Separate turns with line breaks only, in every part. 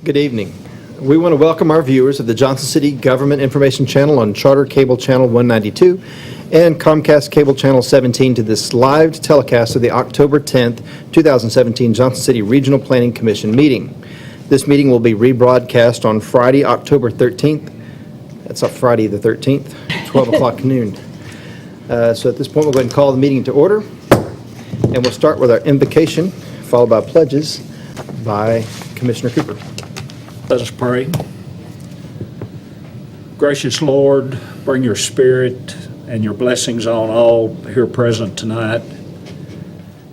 Good evening. We want to welcome our viewers of the Johnson City Government Information Channel on Charter Cable Channel 192 and Comcast Cable Channel 17 to this live telecast of the October 10th, 2017 Johnson City Regional Planning Commission meeting. This meeting will be rebroadcast on Friday, October 13th. That's up Friday the 13th, 12 o'clock noon. So at this point, we'll go ahead and call the meeting to order. And we'll start with our invocation, followed by pledges by Commissioner Cooper.
Let us pray. Gracious Lord, bring your spirit and your blessings on all here present tonight,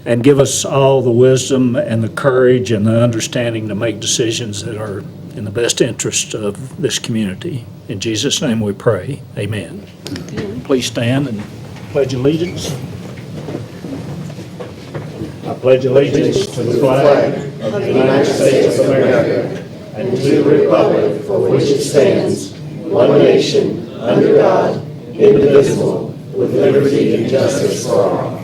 and give us all the wisdom and the courage and the understanding to make decisions that are in the best interest of this community. In Jesus' name we pray. Amen. Please stand and pledge allegiance. I pledge allegiance to the flag of the United States of America and to the republic for which it stands, one nation, under God, indivisible, with liberty and justice for all.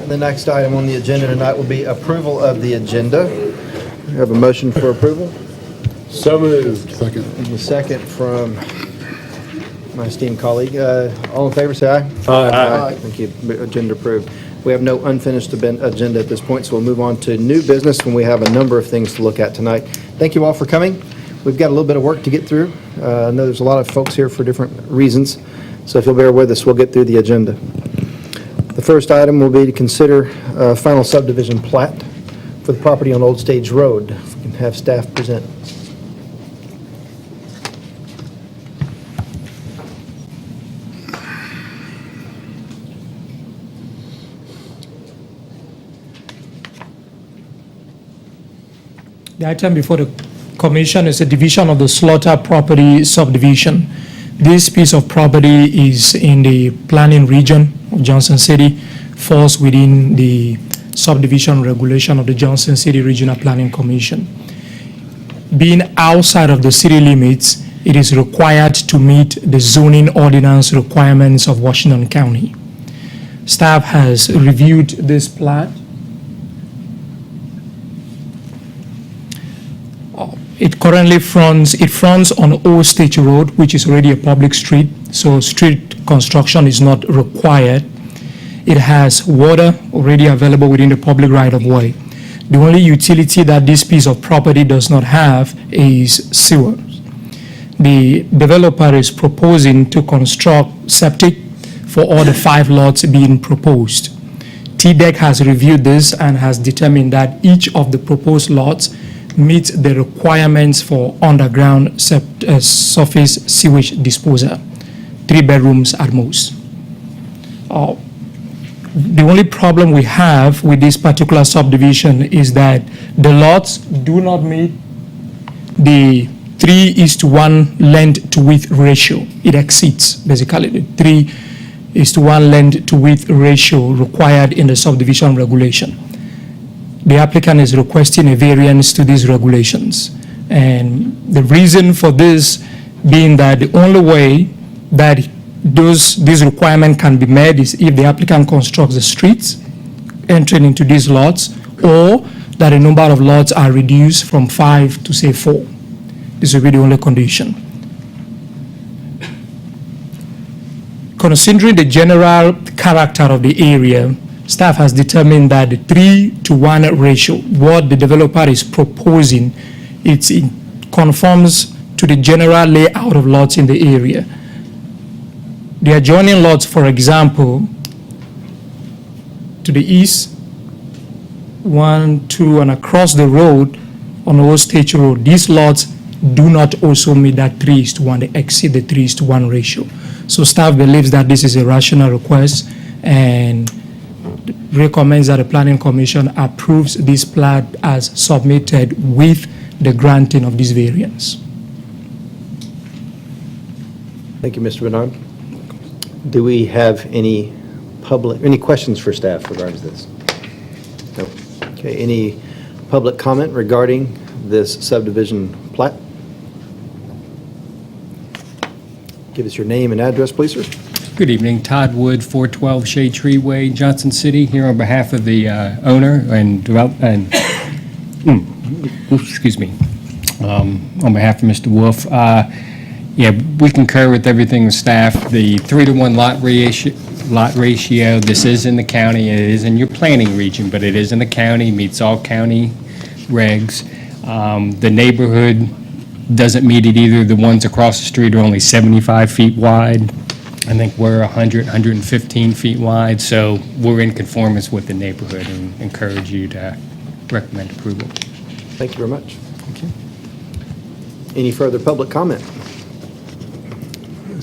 The next item on the agenda tonight will be approval of the agenda. We have a motion for approval.
So moved. Second.
And a second from my esteemed colleague. All in favor, say aye.
Aye.
Thank you. Agenda approved. We have no unfinished agenda at this point, so we'll move on to new business when we have a number of things to look at tonight. Thank you all for coming. We've got a little bit of work to get through. I know there's a lot of folks here for different reasons, so if you'll bear with us, we'll get through the agenda. The first item will be to consider final subdivision plat for the property on Old Stage Road. If we can have staff present.
The item before the commission is a division of the Slaughter property subdivision. This piece of property is in the planning region of Johnson City, falls within the subdivision regulation of the Johnson City Regional Planning Commission. Being outside of the city limits, it is required to meet the zoning ordinance requirements of Washington County. Staff has reviewed this plat. It currently fronts on Old Stage Road, which is already a public street, so street construction is not required. It has water already available within the public right-of-way. The only utility that this piece of property does not have is sewer. The developer is proposing to construct septic for all the 5 lots being proposed. TDEC has reviewed this and has determined that each of the proposed lots meets the requirements for underground surface sewage disposal, 3 bedrooms at most. The only problem we have with this particular subdivision is that the lots do not meet the 3:1 length to width ratio. It exceeds basically the 3:1 length to width ratio required in the subdivision regulation. The applicant is requesting a variance to these regulations. And the reason for this being that the only way that this requirement can be met is if the applicant constructs the streets entering into these lots, or that the number of lots are reduced from 5 to say 4. This will be the only condition. Considering the general character of the area, staff has determined that the 3:1 ratio, what the developer is proposing, it conforms to the general layout of lots in the area. The adjoining lots, for example, to the east, 1, 2, and across the road on Old Stage Road, these lots do not also meet that 3:1, they exceed the 3:1 ratio. So staff believes that this is a rational request and recommends that the Planning Commission approves this plat as submitted with the granting of this variance.
Thank you, Mr. Bernard. Do we have any questions for staff regarding this? No. Okay, any public comment regarding this subdivision plat? Give us your name and address, please, sir.
Good evening, Todd Wood, 412 Shade Tree Way, Johnson City, here on behalf of the owner and excuse me, on behalf of Mr. Wolf. Yeah, we concur with everything with staff. The 3-to-1 lot ratio, this is in the county, it is in your planning region, but it is in the county, meets all county regs. The neighborhood doesn't meet it either. The ones across the street are only 75 feet wide. I think we're 100, 115 feet wide, so we're in conformance with the neighborhood and encourage you to recommend approval.
Thank you very much. Any further public comment?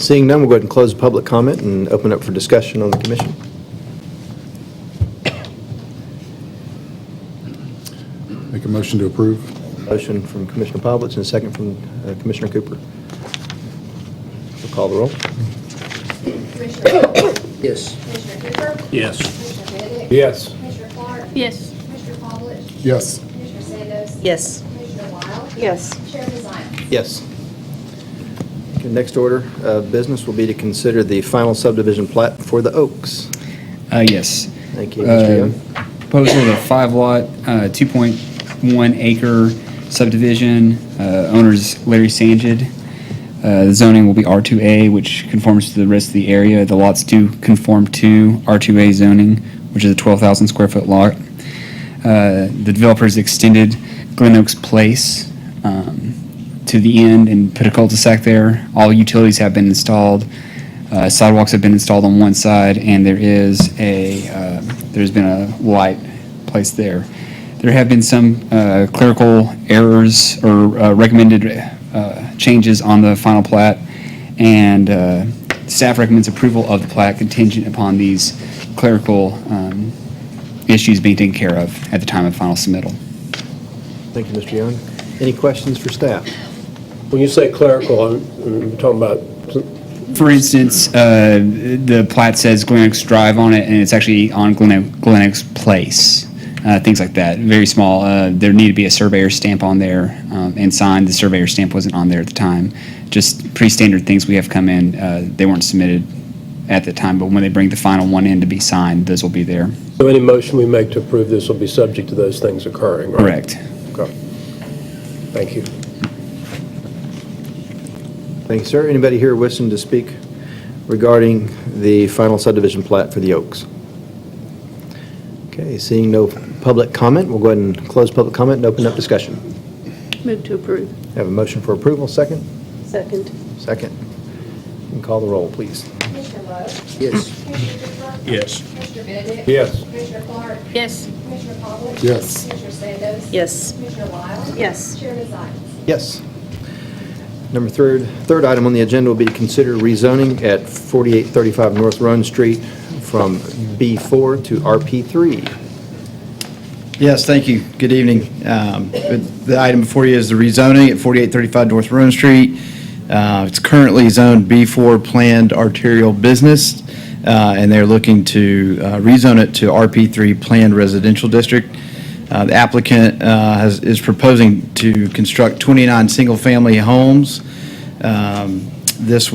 Seeing none, we'll go ahead and close the public comment and open up for discussion on the commission.
Make a motion to approve.
Motion from Commissioner Pavlich and a second from Commissioner Cooper. We'll call the roll.
Commissioner Bowe?
Yes.
Commissioner Cooper?
Yes.
Commissioner Benedict?
Yes.
Commissioner Clark?
Yes.
Commissioner Pavlich?
Yes.
Commissioner Sandos?
Yes.
Commissioner Wild?
Yes.
Chairman Zion?
Yes. Okay, next order of business will be to consider the final subdivision plat for the Oaks.
Yes.
Thank you, Mr. Young.
Proposal of a 5-lot, 2.1 acre subdivision. Owner's Larry Sanjid. The zoning will be R2A, which conforms to the rest of the area. The lots do conform to R2A zoning, which is a 12,000 square foot lot. The developers extended Glen Oaks Place to the end and put a cul-de-sac there. All utilities have been installed. Sidewalks have been installed on one side, and there's been a light placed there. There have been some clerical errors or recommended changes on the final plat, and staff recommends approval of the plat contingent upon these clerical issues being taken care of at the time of final submittal.
Thank you, Mr. Young. Any questions for staff?
When you say clerical, I'm talking about,
For instance, the plat says Glen Oaks Drive on it, and it's actually on Glen Oaks Place. Things like that, very small. There needed to be a surveyor stamp on there and signed. The surveyor stamp wasn't on there at the time. Just pretty standard things we have come in. They weren't submitted at the time, but when they bring the final one in to be signed, those will be there.
so any motion we make to approve this will be subject to those things occurring, right?
Correct.
Okay. Thank you.
Thank you, sir. Anybody here wishing to speak regarding the final subdivision plat for the Oaks? Okay, seeing no public comment, we'll go ahead and close public comment and open up discussion.
Move to approve.
Have a motion for approval, second?
Second.
Second. You can call the roll, please.
Commissioner Bowe?
Yes.
Commissioner Cooper?
Yes.
Commissioner Benedict?
Yes.
Commissioner Clark?
Yes.
Commissioner Pavlich?
Yes.
Commissioner Sandos?
Yes.
Commissioner Wild?
Yes.
Chairman Zion?
Yes. Number third item on the agenda will be to consider rezoning at 4835 North Run Street from B4 to RP3.
Yes, thank you. Good evening. The item before you is the rezoning at 4835 North Rome Street. It's currently zoned B4 Planned Arterial Business, and they're looking to rezone it to RP3 Planned Residential District. The applicant is proposing to construct 29 single-family homes. This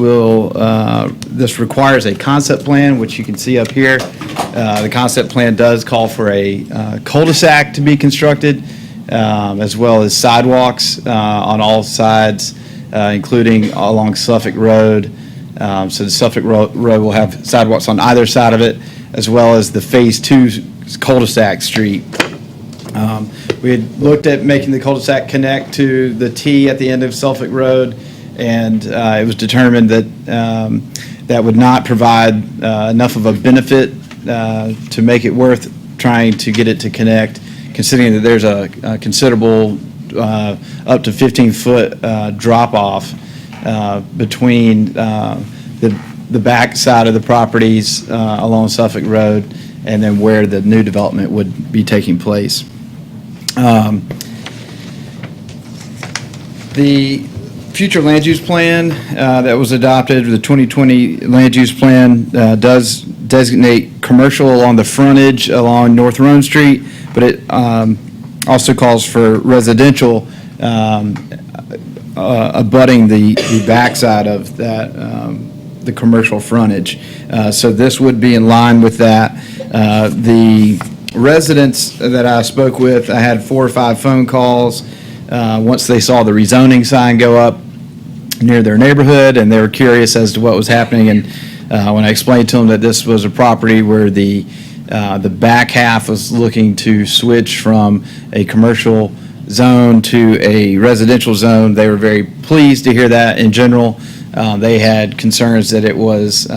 requires a concept plan, which you can see up here. The concept plan does call for a cul-de-sac to be constructed, as well as sidewalks on all sides, including along Suffolk Road. So the Suffolk Road will have sidewalks on either side of it, as well as the Phase 2 cul-de-sac street. We had looked at making the cul-de-sac connect to the T at the end of Suffolk Road, and it was determined that that would not provide enough of a benefit to make it worth trying to get it to connect, considering that there's a considerable up to 15-foot drop-off between the back side of the properties along Suffolk Road and then where the new development would be taking place. The future land use plan that was adopted, the 2020 land use plan, does designate commercial along the frontage along North Rome Street, but it also calls for residential abutting the backside of that the commercial frontage. So this would be in line with that. The residents that I spoke with, I had 4 or 5 phone calls once they saw the rezoning sign go up near their neighborhood, and they were curious as to what was happening. And when I explained to them that this was a property where the back half was looking to switch from a commercial zone to a residential zone, they were very pleased to hear that. In general, they had concerns that it was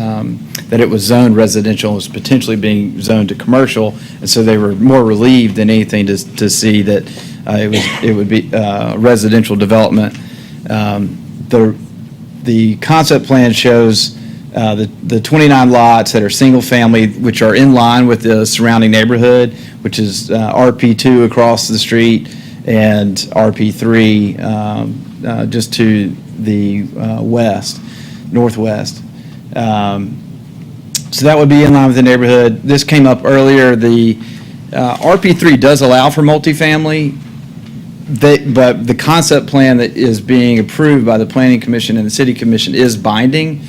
zoned residential, was potentially being zoned to commercial, and so they were more relieved than anything to see that it would be residential development. The concept plan shows the 29 lots that are single-family, which are in line with the surrounding neighborhood, which is RP2 across the street and RP3 just to the northwest. So that would be in line with the neighborhood. This came up earlier. The RP3 does allow for multifamily, but the concept plan that is being approved by the Planning Commission and the City Commission is binding.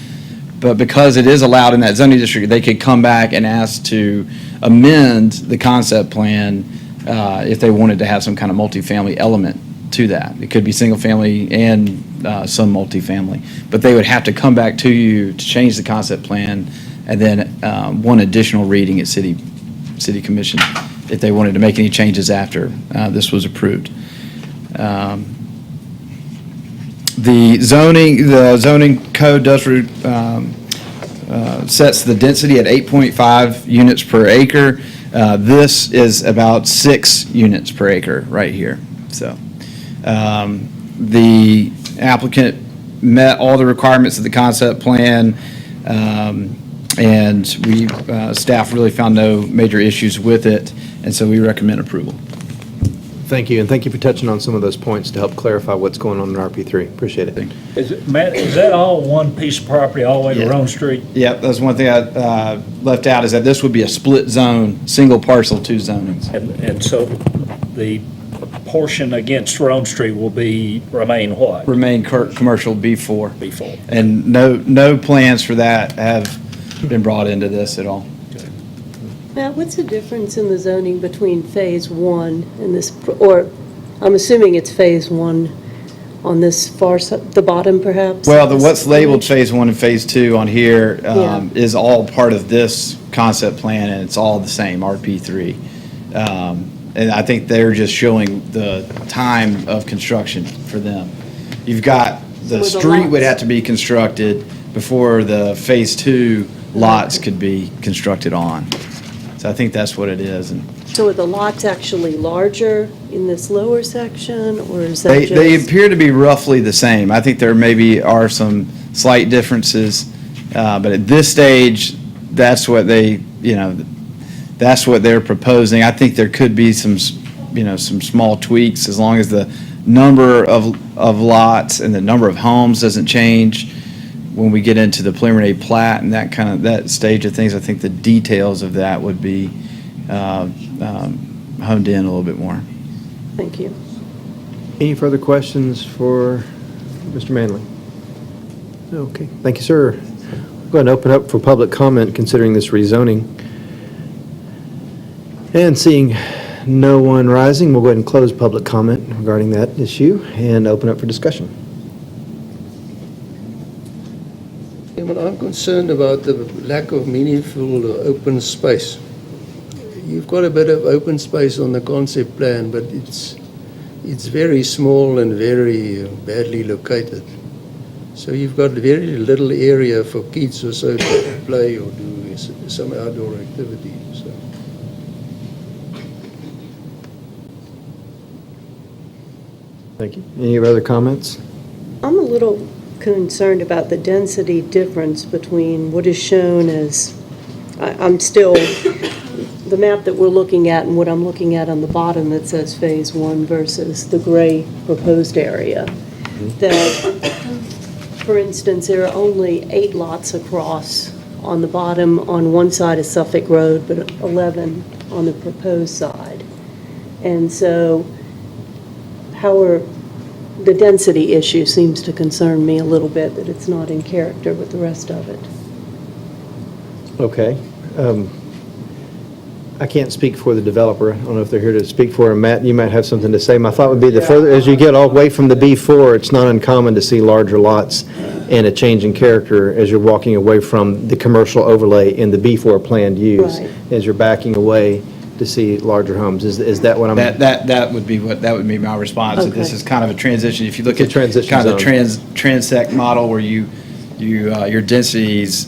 But because it is allowed in that zoning district, they could come back and ask to amend the concept plan if they wanted to have some kind of multifamily element to that. It could be single-family and some multifamily. But they would have to come back to you to change the concept plan and then one additional reading at City Commission if they wanted to make any changes after this was approved. The zoning code does sets the density at 8.5 units per acre. This is about 6 units per acre right here. So the applicant met all the requirements of the concept plan, and staff really found no major issues with it, and so we recommend approval.
Thank you, and thank you for touching on some of those points to help clarify what's going on in RP3. Appreciate it.
Matt, is that all one piece of property all the way to
Yeah.
Rome Street?
Yep, that's one thing I left out, is that this would be a split zone, single parcel, 2 zonings.
And so the portion against Rome Street will remain what?
Remain commercial B4.
Before.
And no plans for that have been brought into this at all.
Matt, what's the difference in the zoning between Phase 1 and this, or I'm assuming it's Phase 1 on this far side, the bottom perhaps?
Well, what's labeled Phase 1 and Phase 2 on here
Yeah.
is all part of this concept plan, and it's all the same, RP3. And I think they're just showing the time of construction for them. You've got, the
So the
street would
lots-
have to be constructed before the Phase 2 lots could be constructed on. So I think that's what it is. And
So are the lots actually larger in this lower section, or is that just?
they appear to be roughly the same. I think there maybe are some slight differences, but at this stage, that's what that's what they're proposing. I think there could be some small tweaks, as long as the number of lots and the number of homes doesn't change. When we get into the preliminary plat and that stage of things, I think the details of that would be honed in a little bit more.
Thank you.
Any further questions for Mr. Manley? Okay, thank you, sir. Go ahead and open up for public comment considering this rezoning. And seeing no one rising, we'll go ahead and close public comment regarding that issue and open up for discussion.
Yeah, well, I'm concerned about the lack of meaningful open space. You've got a bit of open space on the concept plan, but it's very small and very badly located. So you've got very little area for kids or so to play or do some outdoor activity. So.
Thank you. Any other comments?
I'm a little concerned about the density difference between what is shown as, I'm still, the map that we're looking at and what I'm looking at on the bottom that says Phase 1 versus the gray proposed area. That, for instance, there are only 8 lots across on the bottom on one side of Suffolk Road, but 11 on the proposed side. And so how are the density issue seems to concern me a little bit, that it's not in character with the rest of it.
Okay. I can't speak for the developer. I don't know if they're here to speak for him. Matt, you might have something to say. My thought would be the further, as you get away from the B4, it's not uncommon to see larger lots and a change in character as you're walking away from the commercial overlay in the B4 planned use.
Right.
As you're backing away to see larger homes. Is that what I'm?
That would be my response. That This
Okay.
is kind of a transition. If you look
It's a
at
transition
kind of the
zone.
transect model where your densities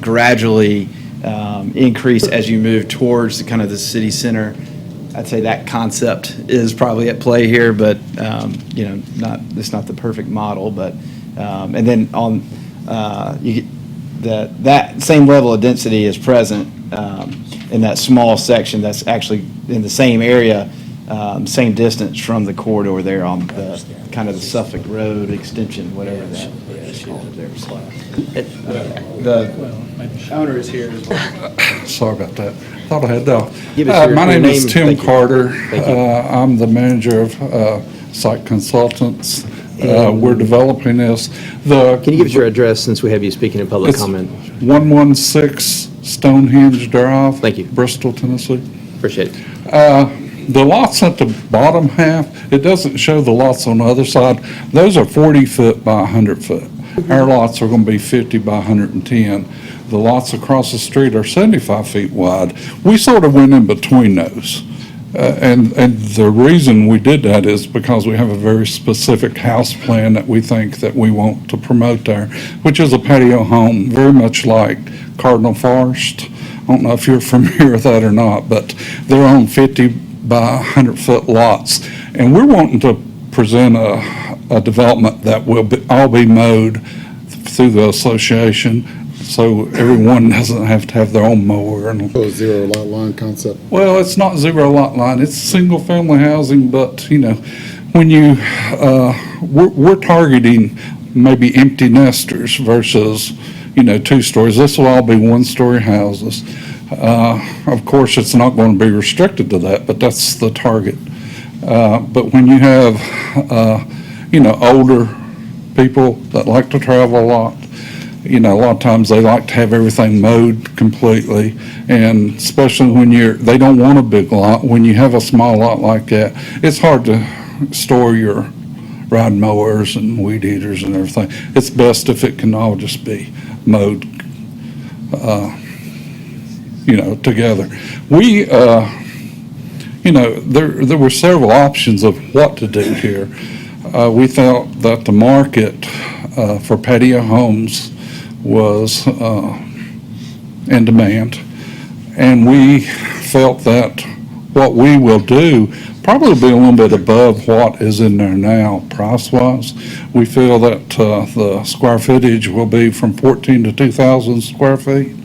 gradually increase as you move towards the kind of the city center. I'd say that concept is probably at play here, but it's not the perfect model. But and then on you get that same level of density is present in that small section that's actually in the same area, same distance from the corridor there on the kind of the Suffolk Road extension, whatever that is called there. The owner is here as well.
Sorry about that. Thought I had that.
Give us
My
your
name is
name.
Tim
Thank you.
Carter.
Thank you.
I'm the manager of Site Consultants. We're developing this.
Can you give us your address since we have you speaking in public
It's
comment?
116 Stonehenge Drive.
Thank you.
Bristol, Tennessee.
Appreciate it.
The lots at the bottom half, it doesn't show the lots on the other side. Those are 40 foot by 100 foot. Our lots are going to be 50 by 110. The lots across the street are 75 feet wide. We sort of went in between those. And the reason we did that is because we have a very specific house plan that we think that we want to promote there, which is a patio home, very much like Cardinal Forest. I don't know if you're familiar with that or not, but they're on 50 by 100 foot lots. And we're wanting to present a development that will all be mowed through the association, so everyone doesn't have to have their own mower. And So zero lot line concept. well, it's not zero lot line, it's single-family housing, but, when you, we're targeting maybe empty nesters versus, 2 stories. This will all be 1-story houses. Of course, it's not going to be restricted to that, but that's the target. But when you have, older people that like to travel a lot, a lot of times they like to have everything mowed completely, and especially when they don't want a big lot. When you have a small lot like that, it's hard to store your ride mowers and weed eaters and everything. It's best if it can all just be mowed, together. We, there were several options of what to do here. We felt that the market for patio homes was in demand, and we felt that what we will do probably be a little bit above what is in there now price-wise. We feel that the square footage will be from 14 to 2,000 square feet.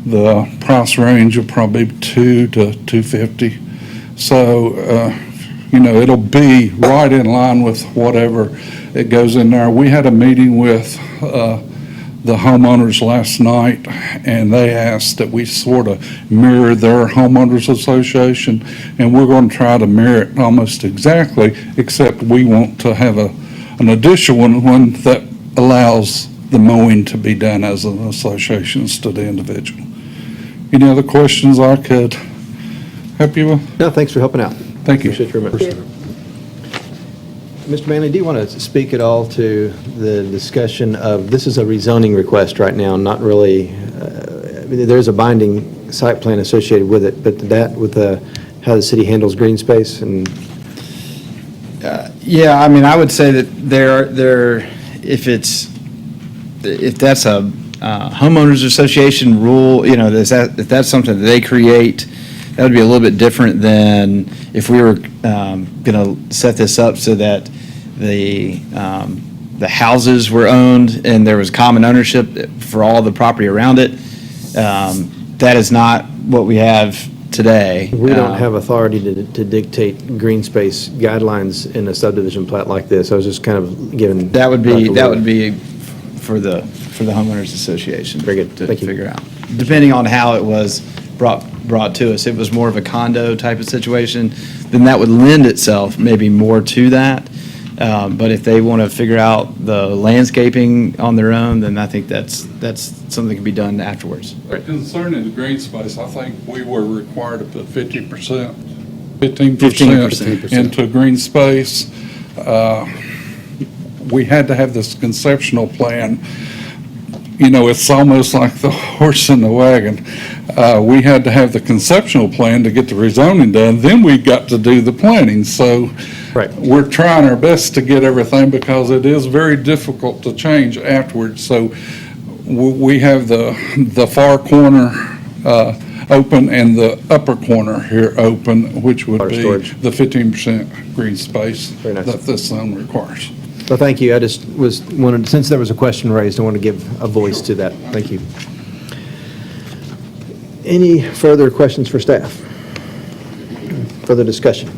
The price range will probably be 2 to 250. So, it'll be right in line with whatever it goes in there. We had a meeting with the homeowners last night, and they asked that we sort of mirror their homeowners association, and we're going to try to mirror it almost exactly, except we want to have an additional one that allows the mowing to be done as an association instead of individual. Any other questions I could help you with?
No, thanks for helping out.
Thank you.
Appreciate your remarks. Mr. Manley, do you want to speak at all to the discussion of, this is a rezoning request right now, not really, there's a binding site plan associated with it, but that with how the city handles green space and...
Yeah, I would say that if that's a homeowners association rule, if that's something that they create, that would be a little bit different than if we were going to set this up so that the houses were owned and there was common ownership for all the property around it. That is not what we have today.
We don't have authority to dictate green space guidelines in a subdivision plat like this. I was just kind of giving...
That would be for the homeowners association.
Very good.
To
Thank you.
figure out. Depending on how it was brought to us. If it was more of a condo type of situation, then that would lend itself maybe more to that. But if they want to figure out the landscaping on their own, then I think that's something that can be done afterwards.
Concerning the green space, I think we were required to put 15%
15%.
into green space. We had to have this conceptual plan. You know, it's almost like the horse in the wagon. We had to have the conceptual plan to get the rezoning done, then we got to do the planning. So
Right.
we're trying our best to get everything because it is very difficult to change afterwards. So we have the far corner open and the upper corner here open, which would
Water
be
storage.
the 15% green space
Very nice.
that this zone requires.
Well, thank you. I just wanted, since there was a question raised, I want to give a voice to that. Thank you. Any further questions for staff? Further discussion?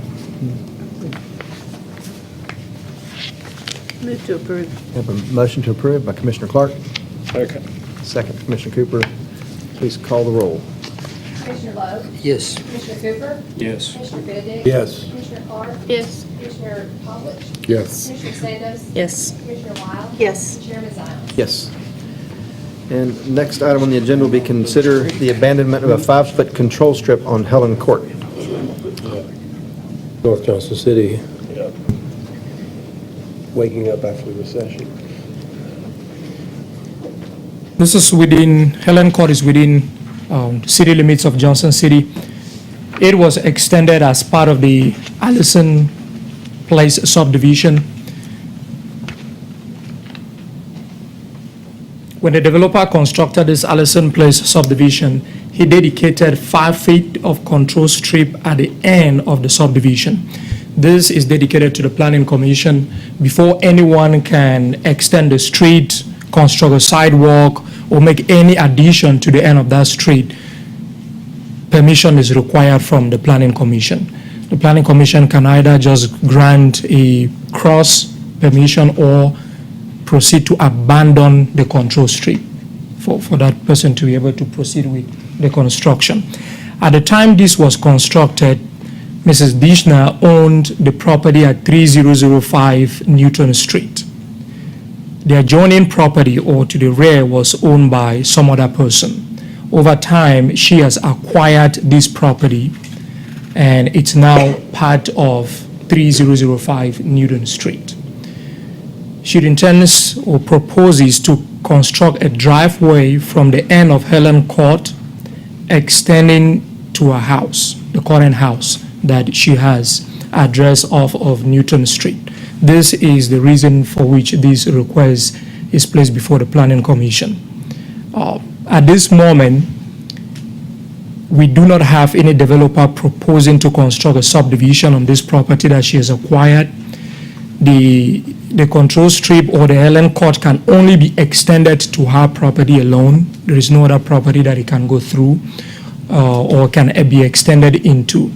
Move to approve.
Have a motion to approve by Commissioner Clark,
Second.
second Commissioner Cooper. Please call the roll.
Commissioner Lowe?
Yes.
Commissioner Cooper?
Yes.
Commissioner Benedict?
Yes.
Commissioner Clark?
Yes.
Commissioner Pavlich?
Yes.
Commissioner Sandos?
Yes.
Commissioner Wild?
Yes.
Chairman Zions?
Yes. And next item on the agenda will be consider the abandonment of a 5-foot control strip on Helen Court.
North Johnson City. Waking up after the recession.
This is within, Helen Court is within city limits of Johnson City. It was extended as part of the Allison Place subdivision. When the developer constructed this Allison Place subdivision, he dedicated 5 feet of control strip at the end of the subdivision. This is dedicated to the Planning Commission before anyone can extend the street, construct a sidewalk, or make any addition to the end of that street. Permission is required from the Planning Commission. The Planning Commission can either just grant a cross permission or proceed to abandon the control strip for that person to be able to proceed with the construction. At the time this was constructed, Mrs. Dishner owned the property at 3005 Newton Street. The adjoining property, or to the rear, was owned by some other person. Over time, she has acquired this property, and it's now part of 3005 Newton Street. She intends or proposes to construct a driveway from the end of Helen Court, extending to her house, the current house that she has, address off of Newton Street. This is the reason for which this request is placed before the Planning Commission. At this moment, we do not have any developer proposing to construct a subdivision on this property that she has acquired. The control strip or the Helen Court can only be extended to her property alone. There is no other property that it can go through or can be extended into.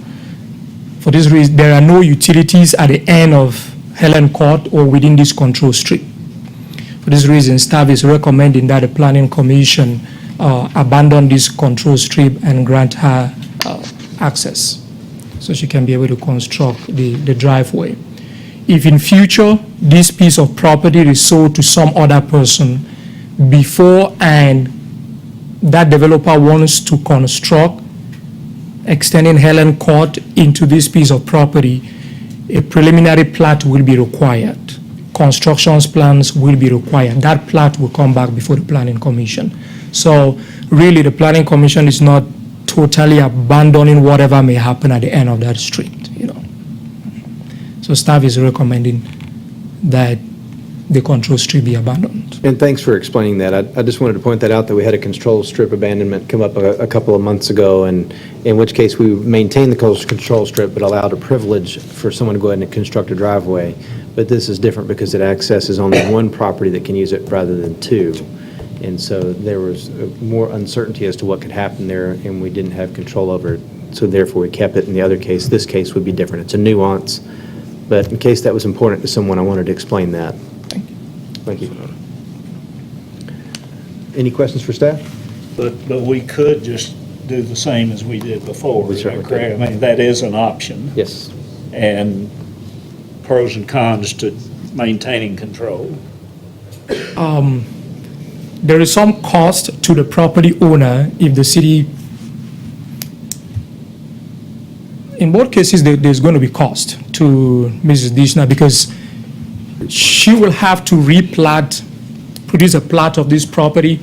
For this reason, there are no utilities at the end of Helen Court or within this control strip. For this reason, staff is recommending that the Planning Commission abandon this control strip and grant her access so she can be able to construct the driveway. If in future this piece of property is sold to some other person before and that developer wants to construct extending Helen Court into this piece of property, a preliminary plat will be required. Construction plans will be required. That plat will come back before the Planning Commission. So really, the Planning Commission is not totally abandoning whatever may happen at the end of that street, you know. So staff is recommending that the control strip be abandoned.
And thanks for explaining that. I just wanted to point that out, that we had a control strip abandonment come up a couple of months ago, and in which case we maintained the control strip but allowed a privilege for someone to go ahead and construct a driveway. But this is different because it accesses only one property that can use it rather than two. And so there was more uncertainty as to what could happen there, and we didn't have control over it. So therefore, we kept it. In the other case, this case would be different. It's a nuance. But in case that was important to someone, I wanted to explain that. Thank you. Any questions for staff?
But we could just do the same as we did before.
We
is that
certainly
correct? I mean, that is an option.
Yes.
And pros and cons to maintaining control?
There is some cost to the property owner if the city, in both cases, there's going to be cost to Mrs. Dishna because she will have to produce a plat of this property,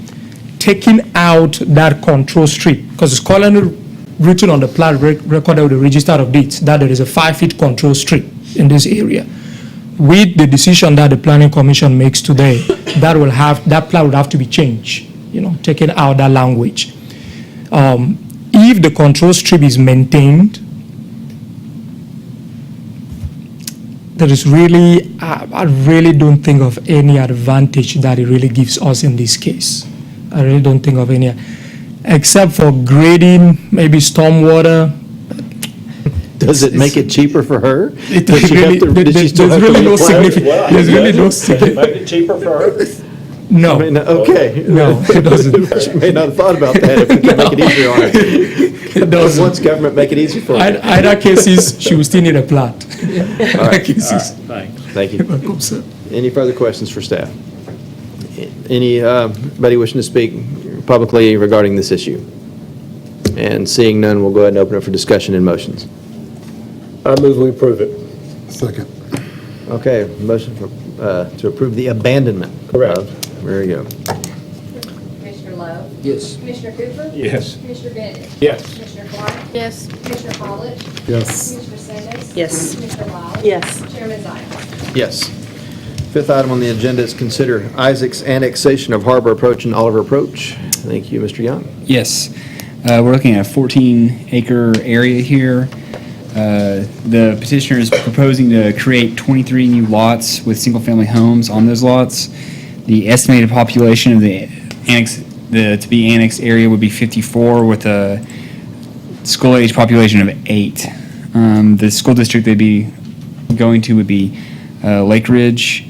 taking out that control street, because it's currently written on the plat recorded with the register of deeds that there is a 5-foot control street in this area. With the decision that the planning commission makes today, that plat would have to be changed, taking out that language. If the control strip is maintained, there is really, I really don't think of any advantage that it really gives us in this case. I really don't think of any, except for grading, maybe stormwater.
Does it make it cheaper for her?
It
Does she have
really,
to- does she still
there's
have to
really no
replat?
significant, there's really no significant,
Make it cheaper for her?
no.
I mean, okay.
No, it doesn't.
She may not have thought about that if we can make it easier on her.
It doesn't.
Once government make it easy for her.
Either cases, she will still need a plat. Either
right.
cases.
Thanks.
Thank you.
Welcome, sir.
Any further questions for staff? Anybody wishing to speak publicly regarding this issue? And seeing none, we'll go ahead and open it for discussion and motions.
I move we approve it.
Second.
Okay, motion to approve the abandonment.
Correct.
There you go.
Commissioner Lowe?
Yes.
Commissioner Cooper?
Yes.
Commissioner Bennett?
Yes.
Commissioner Clark?
Yes.
Commissioner Pollitt?
Yes.
Commissioner Sanders?
Yes.
Commissioner Wild?
Yes.
Chairman Zion?
Yes. Fifth item on the agenda is consider Isaac's annexation of Harbor Approach and Oliver Approach. Thank you, Mr. Young.
Yes. We're looking at a 14-acre area here. The petitioner is proposing to create 23 new lots with single-family homes on those lots. The estimated population of the to be annexed area would be 54 with a school age population of 8. The school district they'd be going to would be Lake Ridge,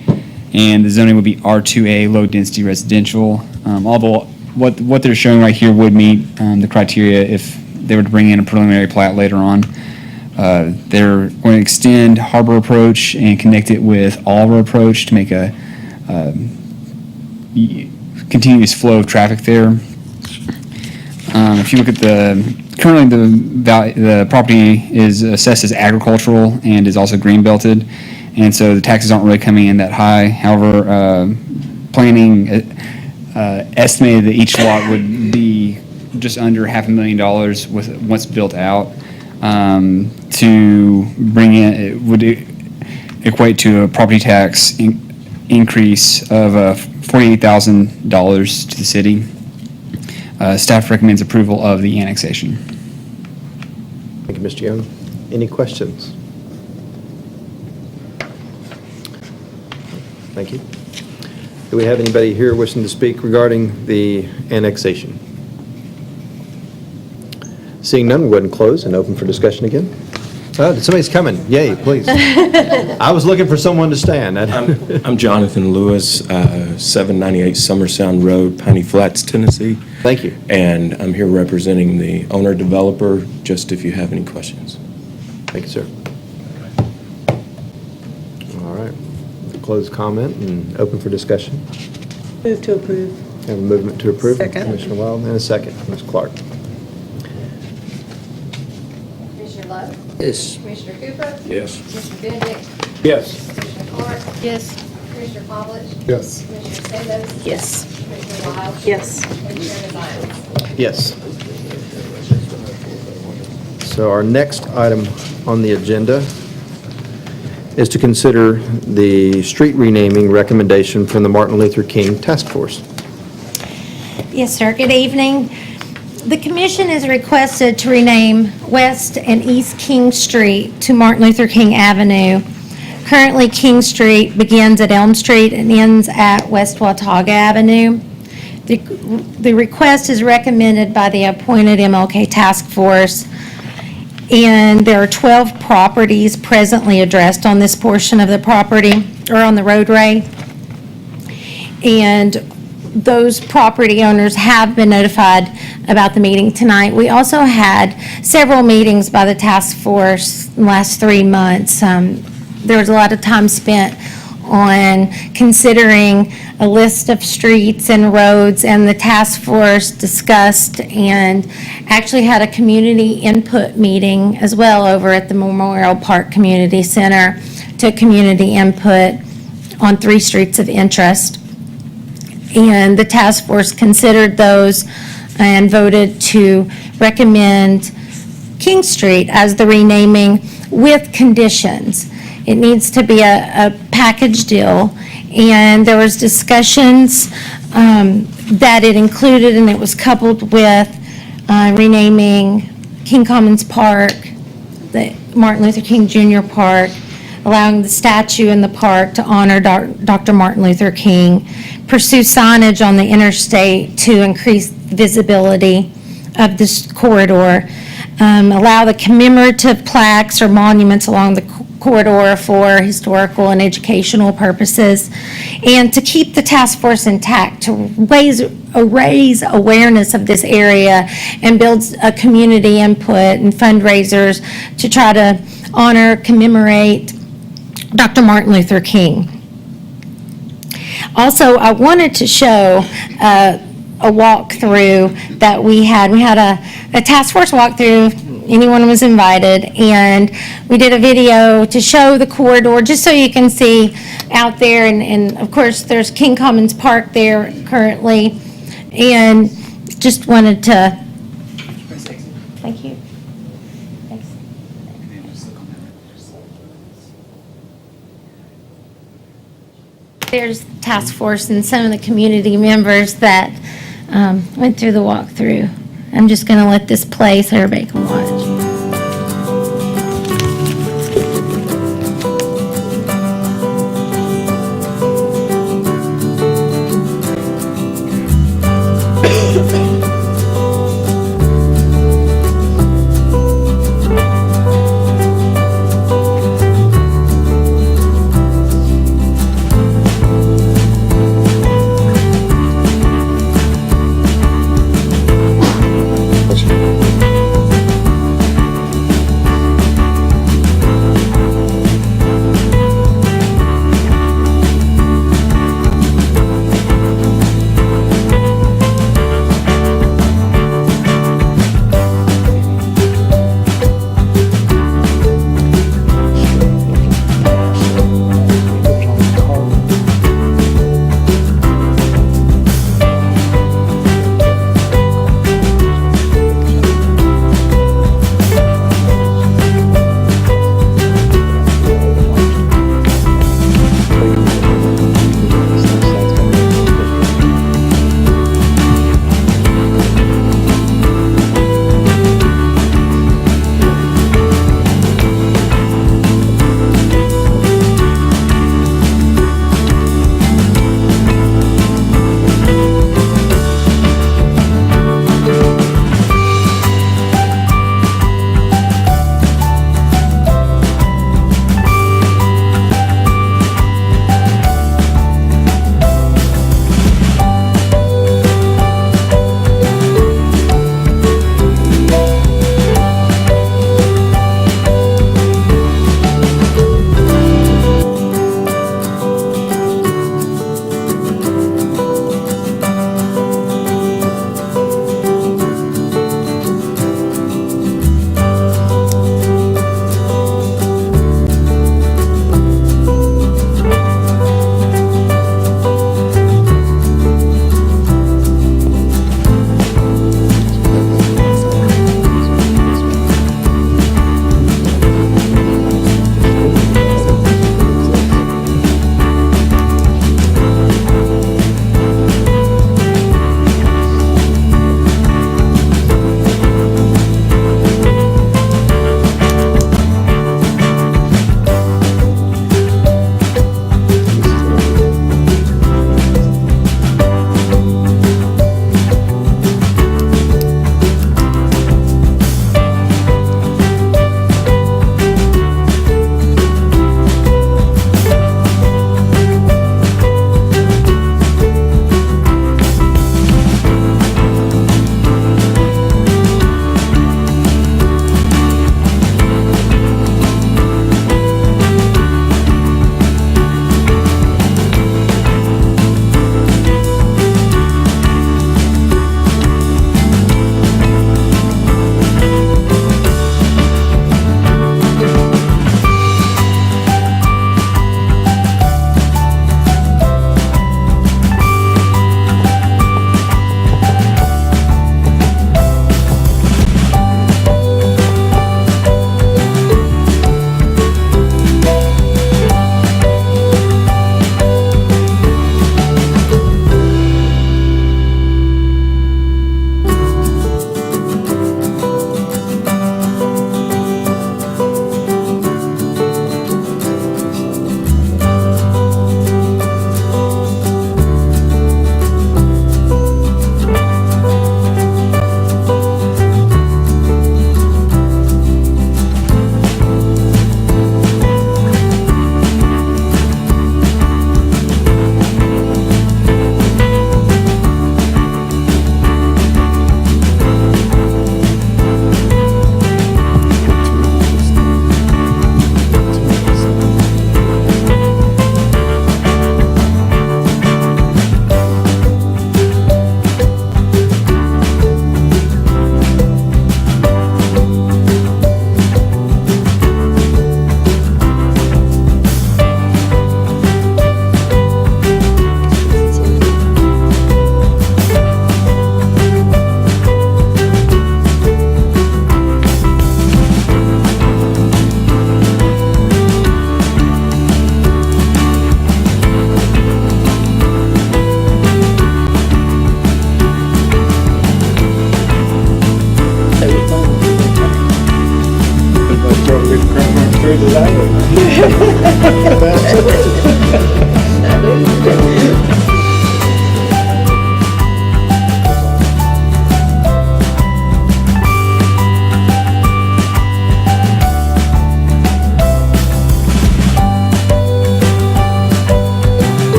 and the zoning would be R2A, low-density residential. Although what they're showing right here would meet the criteria if they were to bring in a preliminary plat later on. They're going to extend Harbor Approach and connect it with Oliver Approach to make a continuous flow of traffic there. If you look at currently the property is assessed as agricultural and is also green belted, and so the taxes aren't really coming in that high. However, planning estimated that each lot would be just under $500,000 once built out. To bring in, it would equate to a property tax increase of $48,000 to the city. Staff recommends approval of the annexation.
Thank you, Mr. Young. Any questions? Thank you. Do we have anybody here wishing to speak regarding the annexation? Seeing none, we'll go ahead and close and open for discussion again. Oh, somebody's coming. Yay, please. I was looking for someone to stand.
I'm Jonathan Lewis, 798 Summer Sound Road, Piney Flats, Tennessee.
Thank you.
And I'm here representing the owner-developer, just if you have any questions.
Thank you, sir. All right. Close comment and open for discussion.
Move to approve.
Have a movement to approve.
Second.
Commissioner Wild, and a second. Ms. Clark.
Commissioner Lowe?
Yes.
Commissioner Cooper?
Yes.
Commissioner Benedict?
Yes.
Commissioner Clark?
Yes.
Commissioner Pollitt?
Yes.
Commissioner Sanders?
Yes.
Commissioner Wild?
Yes.
And Chairman Zion?
Yes. So our next item on the agenda is to consider the street renaming recommendation from the Martin Luther King Task Force.
Yes, sir. Good evening. The commission is requested to rename West and East King Street to Martin Luther King Avenue. Currently, King Street begins at Elm Street and ends at West Watauga Avenue. The request is recommended by the appointed MLK Task Force, and there are 12 properties presently addressed on this portion of the property, or on the roadway. And those property owners have been notified about the meeting tonight. We also had several meetings by the task force in the last 3 months. There was a lot of time spent on considering a list of streets and roads, and the task force discussed and actually had a community input meeting as well over at the Memorial Park Community Center to community input on 3 streets of interest. And the task force considered those and voted to recommend King Street as the renaming with conditions. It needs to be a package deal, and there was discussions that it included, and it was coupled with renaming King Commons Park, the Martin Luther King Jr. Park, allowing the statue in the park to honor Dr. Martin Luther King, pursue signage on the interstate to increase visibility of this corridor, allow the commemorative plaques or monuments along the corridor for historical and educational purposes, and to keep the task force intact, to raise awareness of this area and build a community input and fundraisers to try to honor, commemorate Dr. Martin Luther King. Also, I wanted to show a walkthrough that we had. We had a task force walkthrough. Anyone was invited, and we did a video to show the corridor, just so you can see out there. And of course, there's King Commons Park there currently, and just wanted to. Thank you. Thanks. There's the task force and some of the community members that went through the walkthrough. I'm just going to let this play so everybody can watch.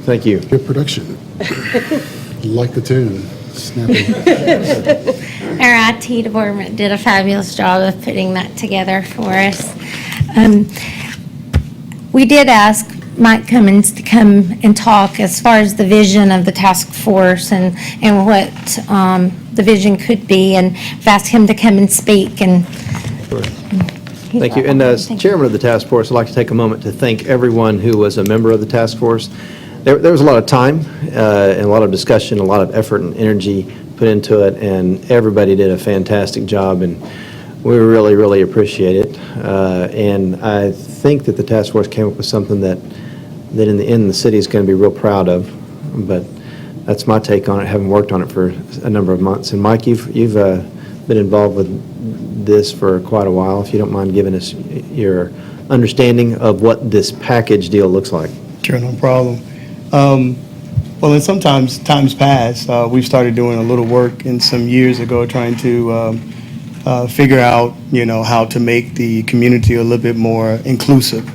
Thank you.
Good production. Like the tune. Snappy.
Our IT department did a fabulous job of putting that together for us. We did ask Mike Cummins to come and talk as far as the vision of the task force and what the vision could be, and I've asked him to come and speak, and
Thank you. And as chairman of the task force, I'd like to take a moment to thank everyone who was a member of the task force. There was a lot of time and a lot of discussion, a lot of effort and energy put into it, and everybody did a fantastic job, and we really, really appreciate it. And I think that the task force came up with something that in the end, the city is going to be real proud of. But that's my take on it, having worked on it for a number of months. And Mike, you've been involved with this for quite a while. If you don't mind giving us your understanding of what this package deal looks like.
Sure, no problem. Well, and sometimes times past, we've started doing a little work in some years ago trying to figure out, how to make the community a little bit more inclusive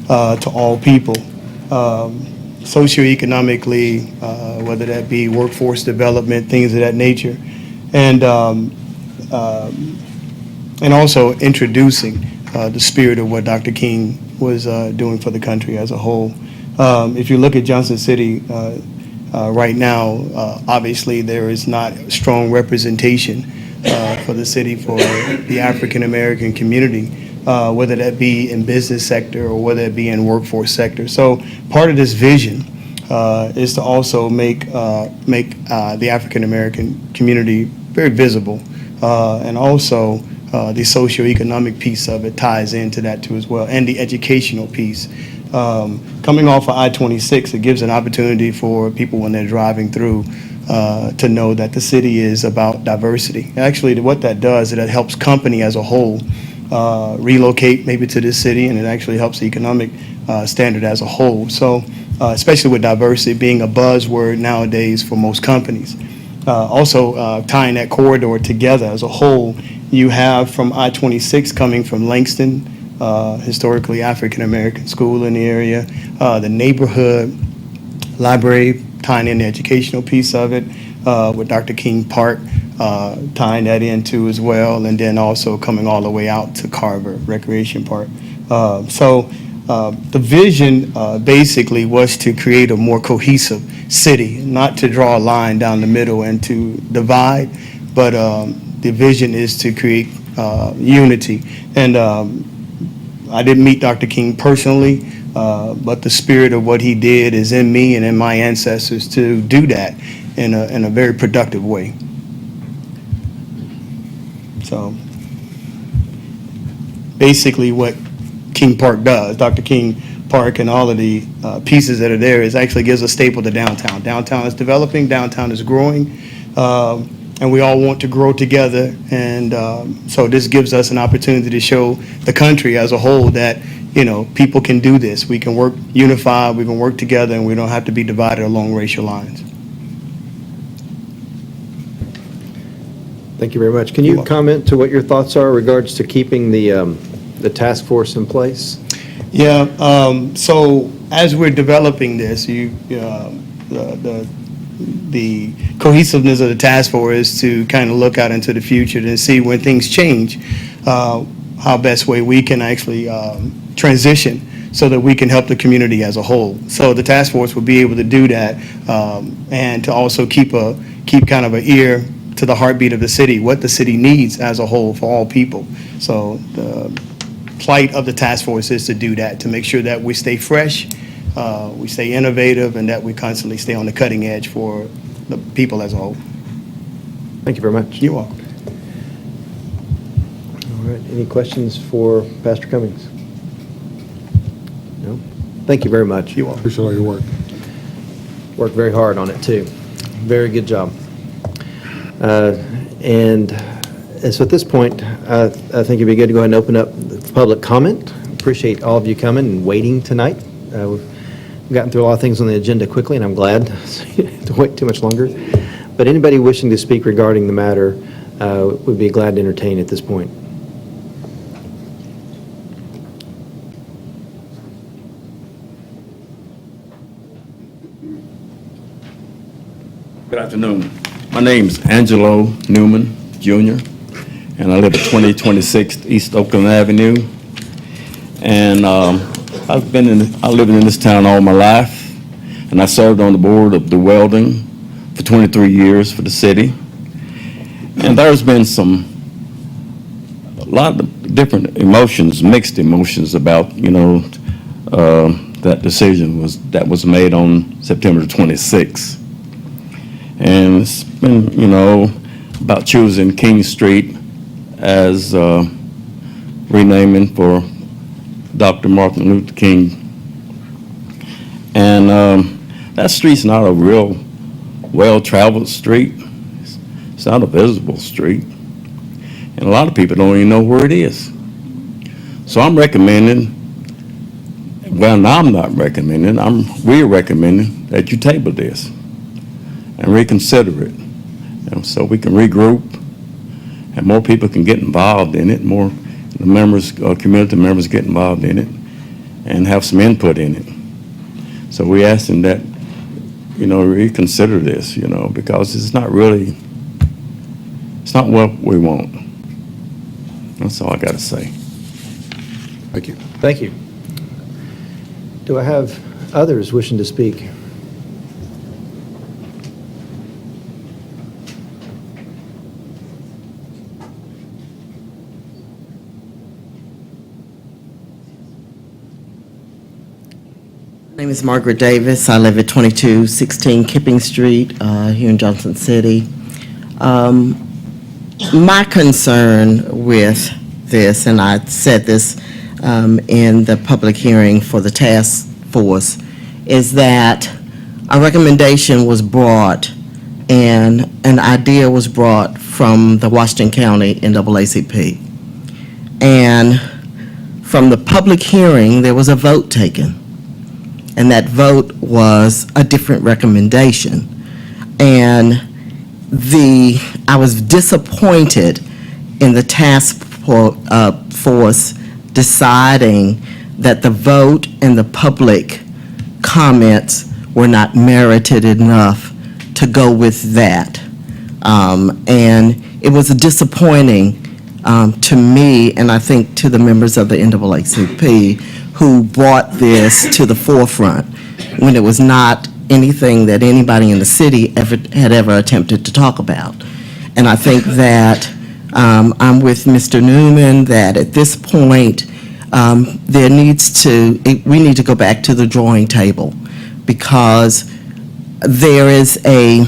to all people, socioeconomically, whether that be workforce development, things of that nature, and also introducing the spirit of what Dr. King was doing for the country as a whole. If you look at Johnson City right now, obviously there is not strong representation for the city for the African American community, whether that be in business sector or whether it be in workforce sector. So part of this vision is to also make the African American community very visible, and also the socioeconomic piece of it ties into that too as well, and the educational piece. Coming off of I-26, it gives an opportunity for people when they're driving through to know that the city is about diversity. Actually, what that does is it helps company as a whole relocate maybe to this city, and it actually helps the economic standard as a whole. So, especially with diversity being a buzzword nowadays for most companies. Also, tying that corridor together as a whole, you have from I-26 coming from Langston, historically African-American school in the area, the neighborhood library, tying in the educational piece of it, with Dr. King Park, tying that into as well, and then also coming all the way out to Carver Recreation Park. So the vision basically was to create a more cohesive city, not to draw a line down the middle and to divide, but the vision is to create unity. And I didn't meet Dr. King personally, but the spirit of what he did is in me and in my ancestors to do that in a very productive way. So basically what King Park does, Dr. King Park and all of the pieces that are there is actually gives a staple to downtown. Downtown is developing, downtown is growing, and we all want to grow together. And so this gives us an opportunity to show the country as a whole that, people can do this. We can work unified, we can work together, and we don't have to be divided along racial lines.
Thank you very much. Can you comment to what your thoughts are in regards to keeping the task force in place?
Yeah, so as we're developing this, the cohesiveness of the task force is to kind of look out into the future and see when things change, how best way we can actually transition so that we can help the community as a whole. So the task force will be able to do that, and to also keep kind of an ear to the heartbeat of the city, what the city needs as a whole for all people. So the plight of the task force is to do that, to make sure that we stay fresh, we stay innovative, and that we constantly stay on the cutting edge for the people as a whole.
Thank you very much.
You're welcome.
All right, any questions for Pastor Cummings? No? Thank you very much.
You're welcome.
Appreciate all your work.
Worked very hard on it, too. Very good job. And so at this point, I think it'd be good to go ahead and open up the public comment. Appreciate all of you coming and waiting tonight. We've gotten through a lot of things on the agenda quickly, and I'm glad to wait too much longer. But anybody wishing to speak regarding the matter would be glad to entertain at this point.
Good afternoon. My name's Angelo Newman, Jr., and I live at 2026 East Oakland Avenue. And I've lived in this town all my life, and I served on the board of the welding for 23 years for the city. And there's been a lot of different emotions, mixed emotions about, that decision that was made on September 26th. And it's been, about choosing King Street as renaming for Dr. Martin Luther King. And that street's not a real well-traveled street. It's not a visible street. And a lot of people don't even know where it is. So I'm recommending, well, I'm not recommending, we're recommending that you table this and reconsider it, so we can regroup and more people can get involved in it, more the members, community members get involved in it and have some input in it. So we ask them that, reconsider this, because it's not what we want. That's all I got to say.
Thank you.
Thank you. Do I have others wishing to speak?
My name is Margaret Davis. I live at 2216 Kipping Street here in Johnson City. My concern with this, and I said this in the public hearing for the task force, is that a recommendation was brought and an idea was brought from the Washington County NAACP. And from the public hearing, there was a vote taken. And that vote was a different recommendation. And I was disappointed in the task force deciding that the vote and the public comments were not merited enough to go with that. And it was disappointing to me, and I think to the members of the NAACP, who brought this to the forefront when it was not anything that anybody in the city had ever attempted to talk about. And I think that I'm with Mr. Newman that at this point we need to go back to the drawing table, because there is an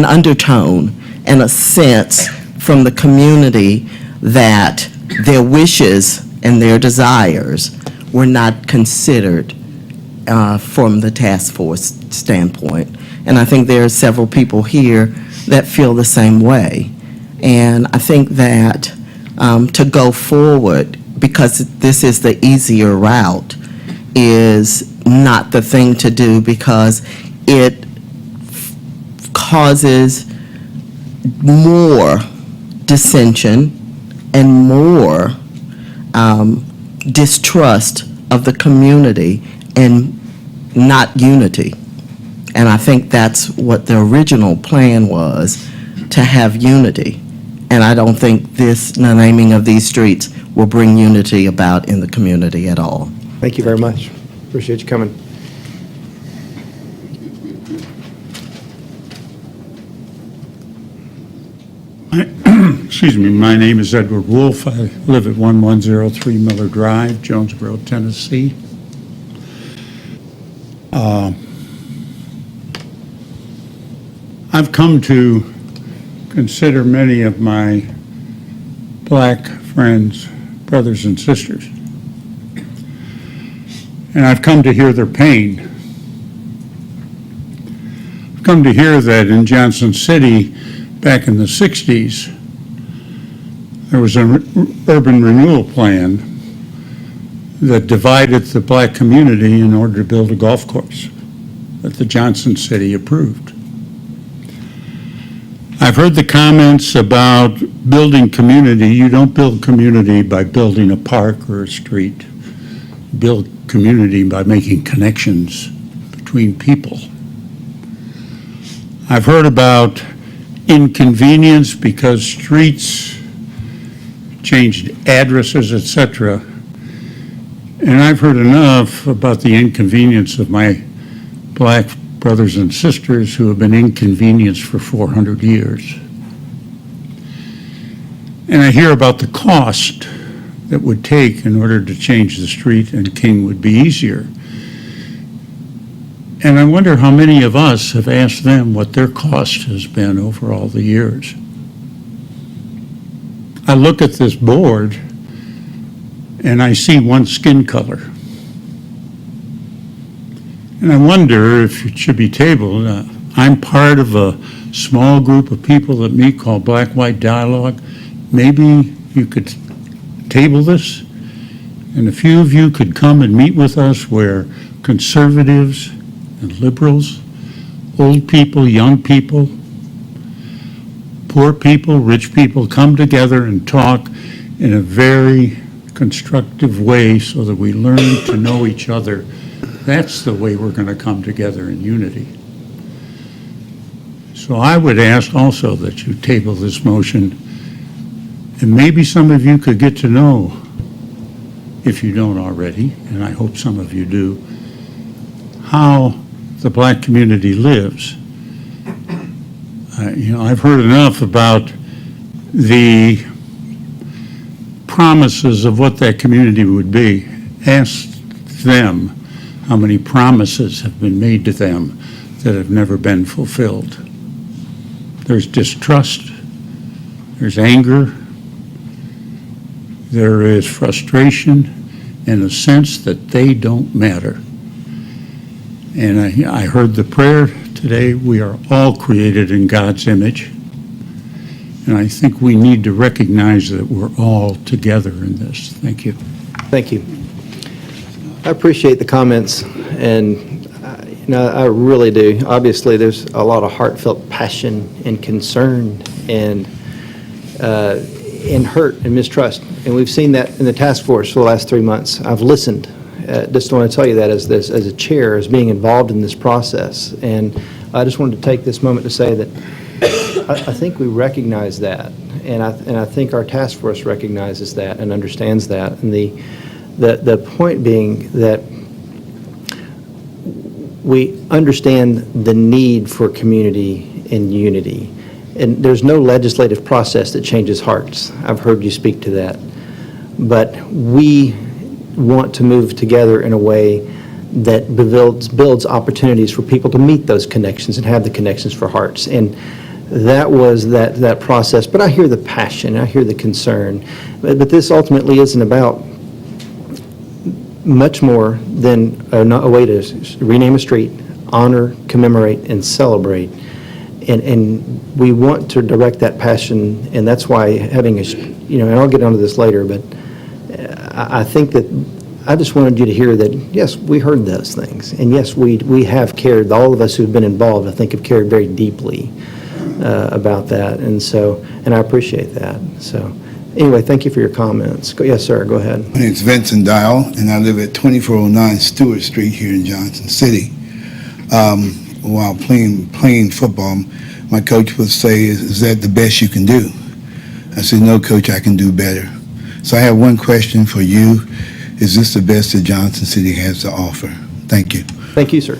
undertone and a sense from the community that their wishes and their desires were not considered from the task force standpoint. And I think there are several people here that feel the same way. And I think that to go forward, because this is the easier route, is not the thing to do, because it causes more dissension and more distrust of the community and not unity. And I think that's what the original plan was, to have unity. And I don't think the naming of these streets will bring unity about in the community at all.
Thank you very much. Appreciate you coming.
Excuse me, my name is Edward Wolf. I live at 1103 Miller Drive, Jonesboro, Tennessee. I've come to consider many of my black friends, brothers and sisters, and I've come to hear their pain. I've come to hear that in Johnson City, back in the 60s, there was an urban renewal plan that divided the black community in order to build a golf course that the Johnson City approved. I've heard the comments about building community. You don't build community by building a park or a street. You build community by making connections between people. I've heard about inconvenience because streets changed addresses, etc. And I've heard enough about the inconvenience of my black brothers and sisters who have been inconvenienced for 400 years. And I hear about the cost that would take in order to change the street, and King would be easier. And I wonder how many of us have asked them what their cost has been over all the years. I look at this board and I see one skin color. And I wonder if it should be tabled. I'm part of a small group of people that meet called Black-White Dialogue. Maybe you could table this, and a few of you could come and meet with us where conservatives and liberals, old people, young people, poor people, rich people come together and talk in a very constructive way so that we learn to know each other. That's the way we're going to come together in unity. So I would ask also that you table this motion, and maybe some of you could get to know, if you don't already, and I hope some of you do, how the black community lives. I've heard enough about the promises of what that community would be. Ask them how many promises have been made to them that have never been fulfilled. There's distrust, there's anger, there is frustration, and a sense that they don't matter. And I heard the prayer today, we are all created in God's image. And I think we need to recognize that we're all together in this. Thank you.
Thank you. I appreciate the comments, and I really do. Obviously, there's a lot of heartfelt passion and concern and hurt and mistrust, and we've seen that in the task force for the last 3 months. I've listened. Just want to tell you that as a chair, as being involved in this process, and I just wanted to take this moment to say that I think we recognize that, and I think our task force recognizes that and understands that, and the point being that we understand the need for community and unity. And there's no legislative process that changes hearts. I've heard you speak to that. But we want to move together in a way that builds opportunities for people to meet those connections and have the connections for hearts. And that was that process. But I hear the passion, I hear the concern. But this ultimately isn't about much more than a way to rename a street, honor, commemorate, and celebrate. And we want to direct that passion, and that's why having and I'll get onto this later, but I think that I just wanted you to hear that, yes, we heard those things, and yes, we have cared. All of us who've been involved, I think, have cared very deeply about that, and I appreciate that. So anyway, thank you for your comments. Yes, sir, go ahead.
My name's Vincent Dial, and I live at 2409 Stewart Street here in Johnson City. While playing football, my coach would say, is that the best you can do? I said, no, Coach, I can do better. So I have one question for you. Is this the best that Johnson City has to offer? Thank you.
Thank you, sir.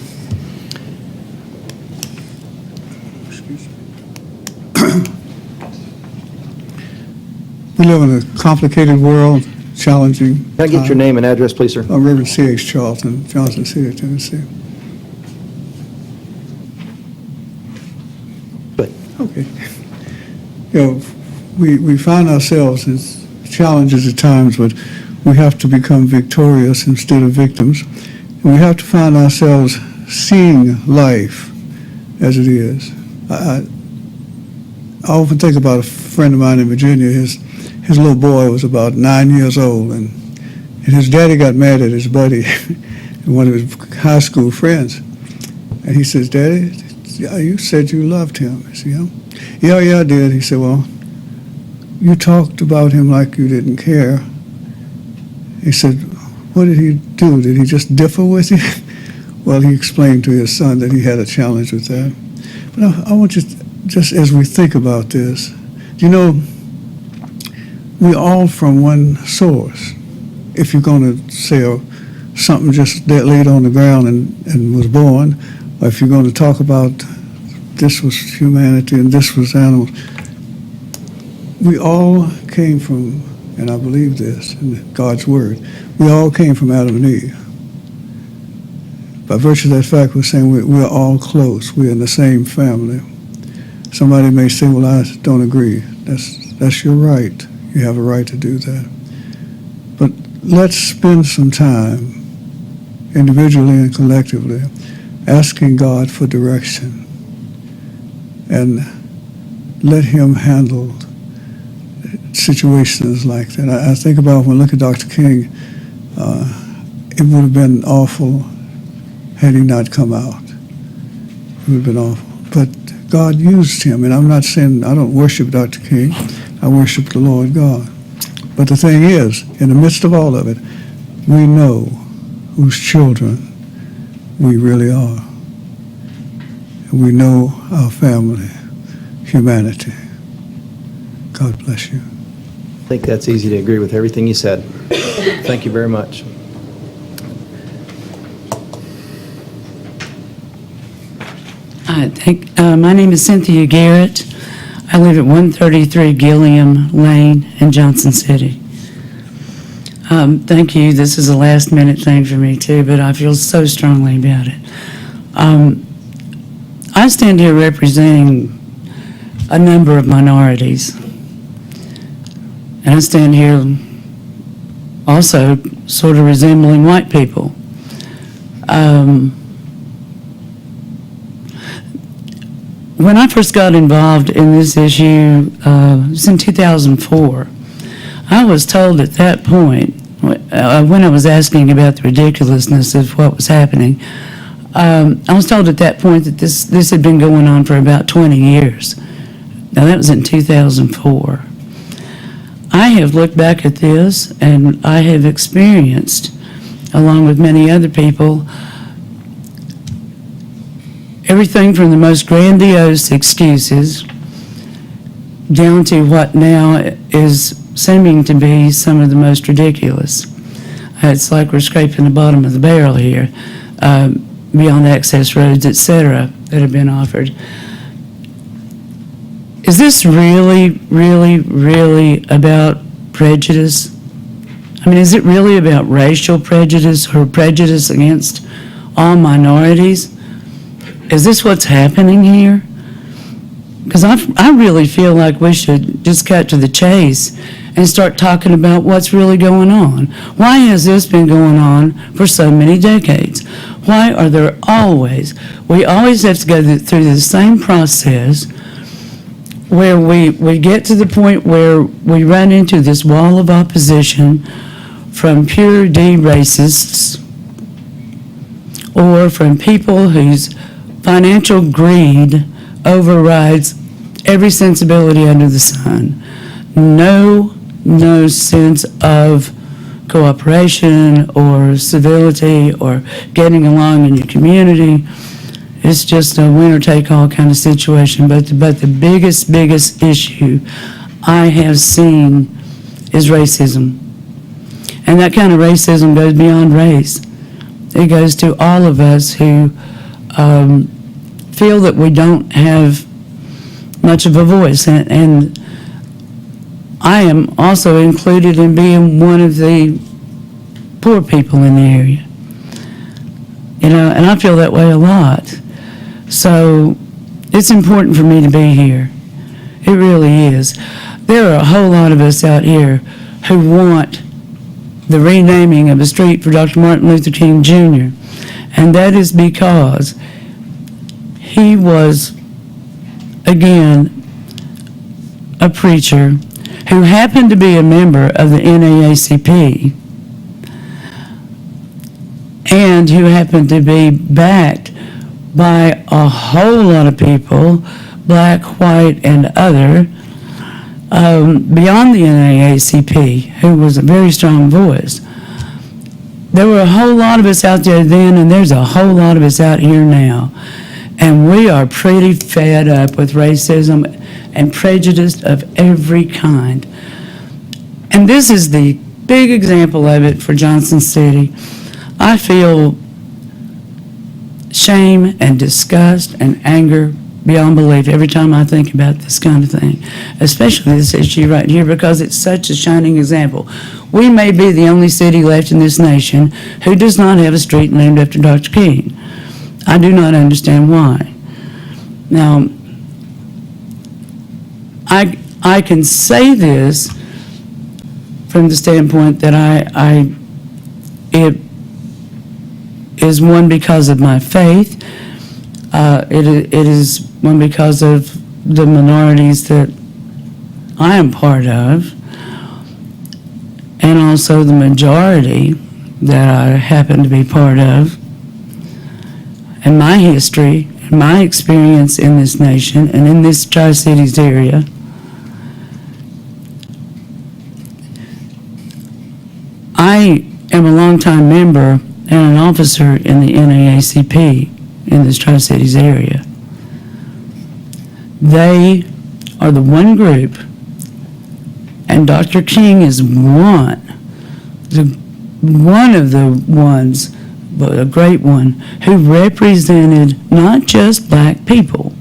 We live in a complicated world, challenging.
Can I get your name and address, please, sir?
Reverend C.H. Charlton, Johnson City, Tennessee.
Good.
Okay. We find ourselves in challenges at times, but we have to become victorious instead of victims. And we have to find ourselves seeing life as it is. I often think about a friend of mine in Virginia. His little boy was about 9 years old, and And his daddy got mad at his buddy, one of his high school friends. And he says, "Daddy, you said you loved him." I said, yeah, I did. He said, "Well, you talked about him like you didn't care." He said, "What did he do? Did he just differ with you?" Well, he explained to his son that he had a challenge with that. But I want you, just as we think about this, we're all from one source. If you're going to say something just that laid on the ground and was born, or if you're going to talk about this was humanity and this was animals, we all came from, and I believe this in God's word, we all came from Adam and Eve. By virtue of that fact, we're saying we're all close. We're in the same family. Somebody may say, "Well, I don't agree." That's your right. You have a right to do that. But let's spend some time, individually and collectively, asking God for direction and let Him handle situations like that. I think about when I look at Dr. King, it would have been awful had he not come out. It would have been awful. But God used him, and I'm not saying I don't worship Dr. King. I worship the Lord God. But the thing is, in the midst of all of it, we know whose children we really are. And we know our family, humanity. God bless you.
I think that's easy to agree with everything you said. Thank you very much.
My name is Cynthia Garrett. I live at 133 Gilliam Lane in Johnson City. Thank you. This is a last-minute thing for me, too, but I feel so strongly about it. I stand here representing a number of minorities. And I stand here also sort of resembling white people. When I first got involved in this issue, it was in 2004, I was told at that point, when I was asking about the ridiculousness of what was happening, I was told at that point that this had been going on for about 20 years. Now, that was in 2004. I have looked back at this, and I have experienced, along with many other people, everything from the most grandiose excuses down to what now is seeming to be some of the most ridiculous. It's like we're scraping the bottom of the barrel here, beyond access roads, etc., that have been offered. Is this really, really, really about prejudice? I mean, is it really about racial prejudice or prejudice against all minorities? Is this what's happening here? Because I really feel like we should just cut to the chase and start talking about what's really going on. Why has this been going on for so many decades? Why are there we always have to go through the same process where we get to the point where we run into this wall of opposition from pure D-racists or from people whose financial greed overrides every sensibility under the sun. No sense of cooperation or civility or getting along in your community. It's just a winner-take-all kind of situation. But the biggest issue I have seen is racism. And that kind of racism goes beyond race. It goes to all of us who feel that we don't have much of a voice. And I am also included in being one of the poor people in the area. And I feel that way a lot. So it's important for me to be here. It really is. There are a whole lot of us out here who want the renaming of a street for Dr. Martin Luther King Jr. And that is because he was, again, a preacher who happened to be a member of the NAACP and who happen to be backed by a whole lot of people, black, white, and other, beyond the NAACP, who was a very strong voice. There were a whole lot of us out there then, and there's a whole lot of us out here now. And we are pretty fed up with racism and prejudice of every kind. And this is the big example of it for Johnson City. I feel shame and disgust and anger beyond belief every time I think about this kind of thing, especially this issue right here, because it's such a shining example. We may be the only city left in this nation who does not have a street named after Dr. King. I do not understand why. Now, I can say this from the standpoint that it is one because of my faith. It is one because of the minorities that I am part of, and also the majority that I happen to be part of, and my history, and my experience in this nation and in this Tri-Cities area. I am a longtime member and an officer in the NAACP in this Tri-Cities area. They are the one group, and Dr. King is one of the ones, but a great one, who represented not just black people,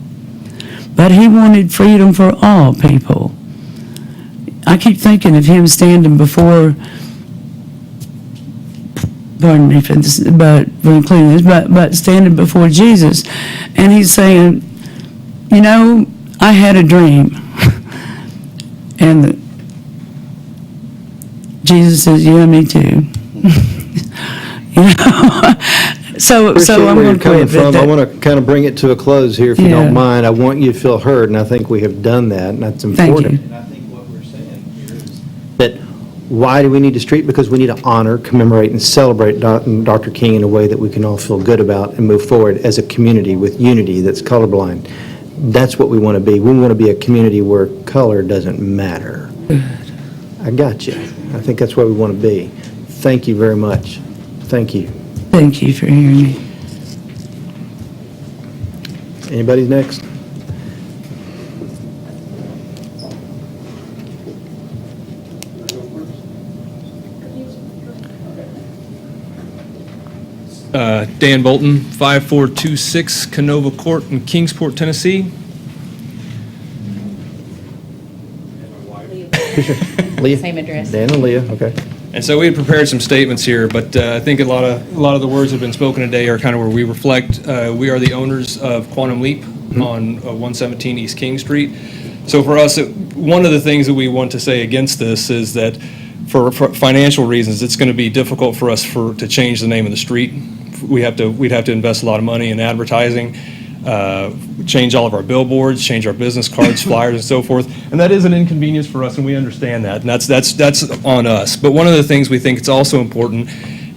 but he wanted freedom for all people. I keep thinking of him standing before, pardon me for this, but for including this, but standing before Jesus, and he's saying, you know, I had a dream. And Jesus says, yeah, me too. You know? So I'm
where
going
you're
to
coming
quit.
from. I want to kind of bring it to a close here, if you
Yeah.
don't mind. I want you to feel heard, and I think we have done that, and that's
Thank
important.
you.
And I think what we're saying here is that why do we need a street? Because we need to honor, commemorate, and celebrate Dr. King in a way that we can all feel good about and move forward as a community with unity that's colorblind. That's what we want to be. We want to be a community where color doesn't matter. I got you. I think that's what we want to be. Thank you very much. Thank you.
Thank you for hearing me.
Anybody next?
Dan Bolton, 5426 Canova Court in Kingsport, Tennessee.
Leah?
Same address.
Dan and Leah, okay.
And so we had prepared some statements here, but I think a lot of the words that have been spoken today are kind of where we reflect. We are the owners of Quantum Leap on 117 East King Street. So for us, one of the things that we want to say against this is that for financial reasons, it's going to be difficult for us to change the name of the street. We'd have to invest a lot of money in advertising, change all of our billboards, change our business cards, flyers, and so forth. And that is an inconvenience for us, and we understand that. And that's on us. But one of the things we think it's also important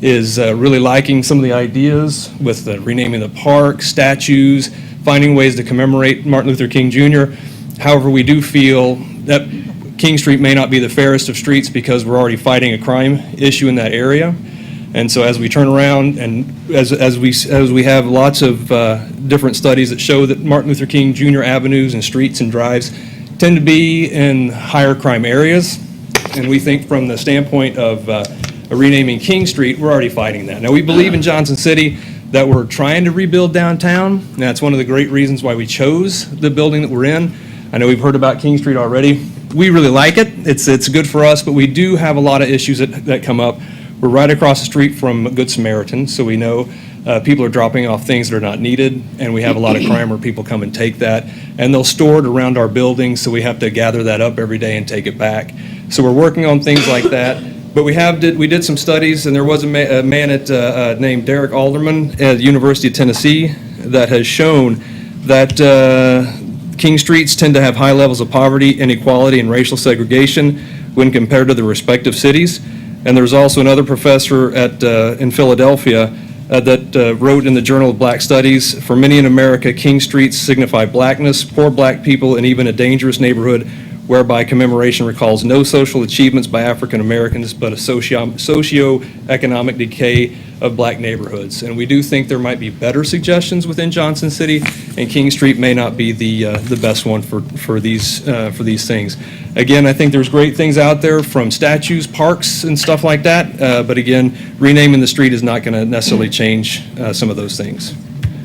is really liking some of the ideas with the renaming the park, statues, finding ways to commemorate Martin Luther King Jr. However, we do feel that King Street may not be the fairest of streets because we're already fighting a crime issue in that area. And so as we turn around and as we have lots of different studies that show that Martin Luther King Jr. avenues and streets and drives tend to be in higher crime areas. And we think from the standpoint of renaming King Street, we're already fighting that. Now, we believe in Johnson City that we're trying to rebuild downtown. And that's one of the great reasons why we chose the building that we're in. I know we've heard about King Street already. We really like it. It's good for us, but we do have a lot of issues that come up. We're right across the street from Good Samaritan, so we know people are dropping off things that are not needed, and we have a lot of crime where people come and take that, and they'll store it around our buildings, so we have to gather that up every day and take it back. So we're working on things like that, but we did some studies, and there was a man named Derek Alderman at the University of Tennessee that has shown that King Streets tend to have high levels of poverty, inequality, and racial segregation when compared to the respective cities. And there's also another professor in Philadelphia that wrote in the Journal of Black Studies, "For many in America, King streets signify blackness, poor black people, and even a dangerous neighborhood whereby commemoration recalls no social achievements by African Americans, but a socio-economic decay of black neighborhoods." And we do think there might be better suggestions within Johnson City, and King Street may not be the best one for these things. Again, I think there's great things out there from statues, parks, and stuff like that, but again, renaming the street is not going to necessarily change some of those things.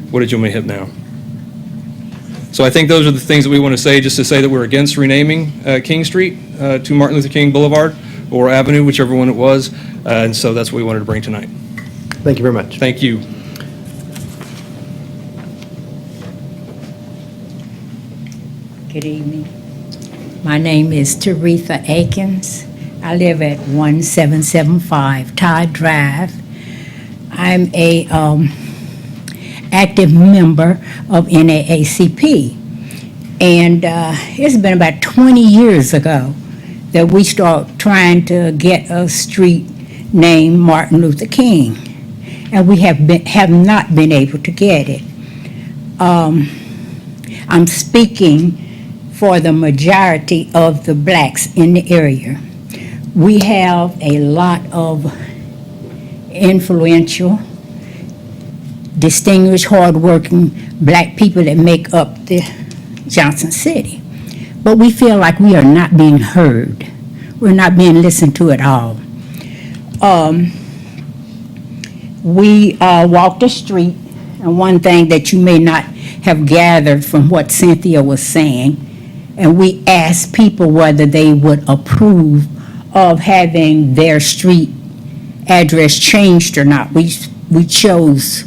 What did you want me to hit now? So I think those are the things that we want to say, just to say that we're against renaming King Street to Martin Luther King Boulevard or Avenue, whichever one it was, and so that's what we wanted to bring tonight.
Thank you very much.
Thank you.
Good evening. My name is Teresa Akins. I live at 1775 Todd Drive. I'm a active member of NAACP. And it's been about 20 years ago that we started trying to get a street named Martin Luther King. And we have not been able to get it. I'm speaking for the majority of the blacks in the area. We have a lot of influential, distinguished, hardworking black people that make up the Johnson City. But we feel like we are not being heard. We're not being listened to at all. We walked the street, and one thing that you may not have gathered from what Cynthia was saying, and we asked people whether they would approve of having their street address changed or not. We chose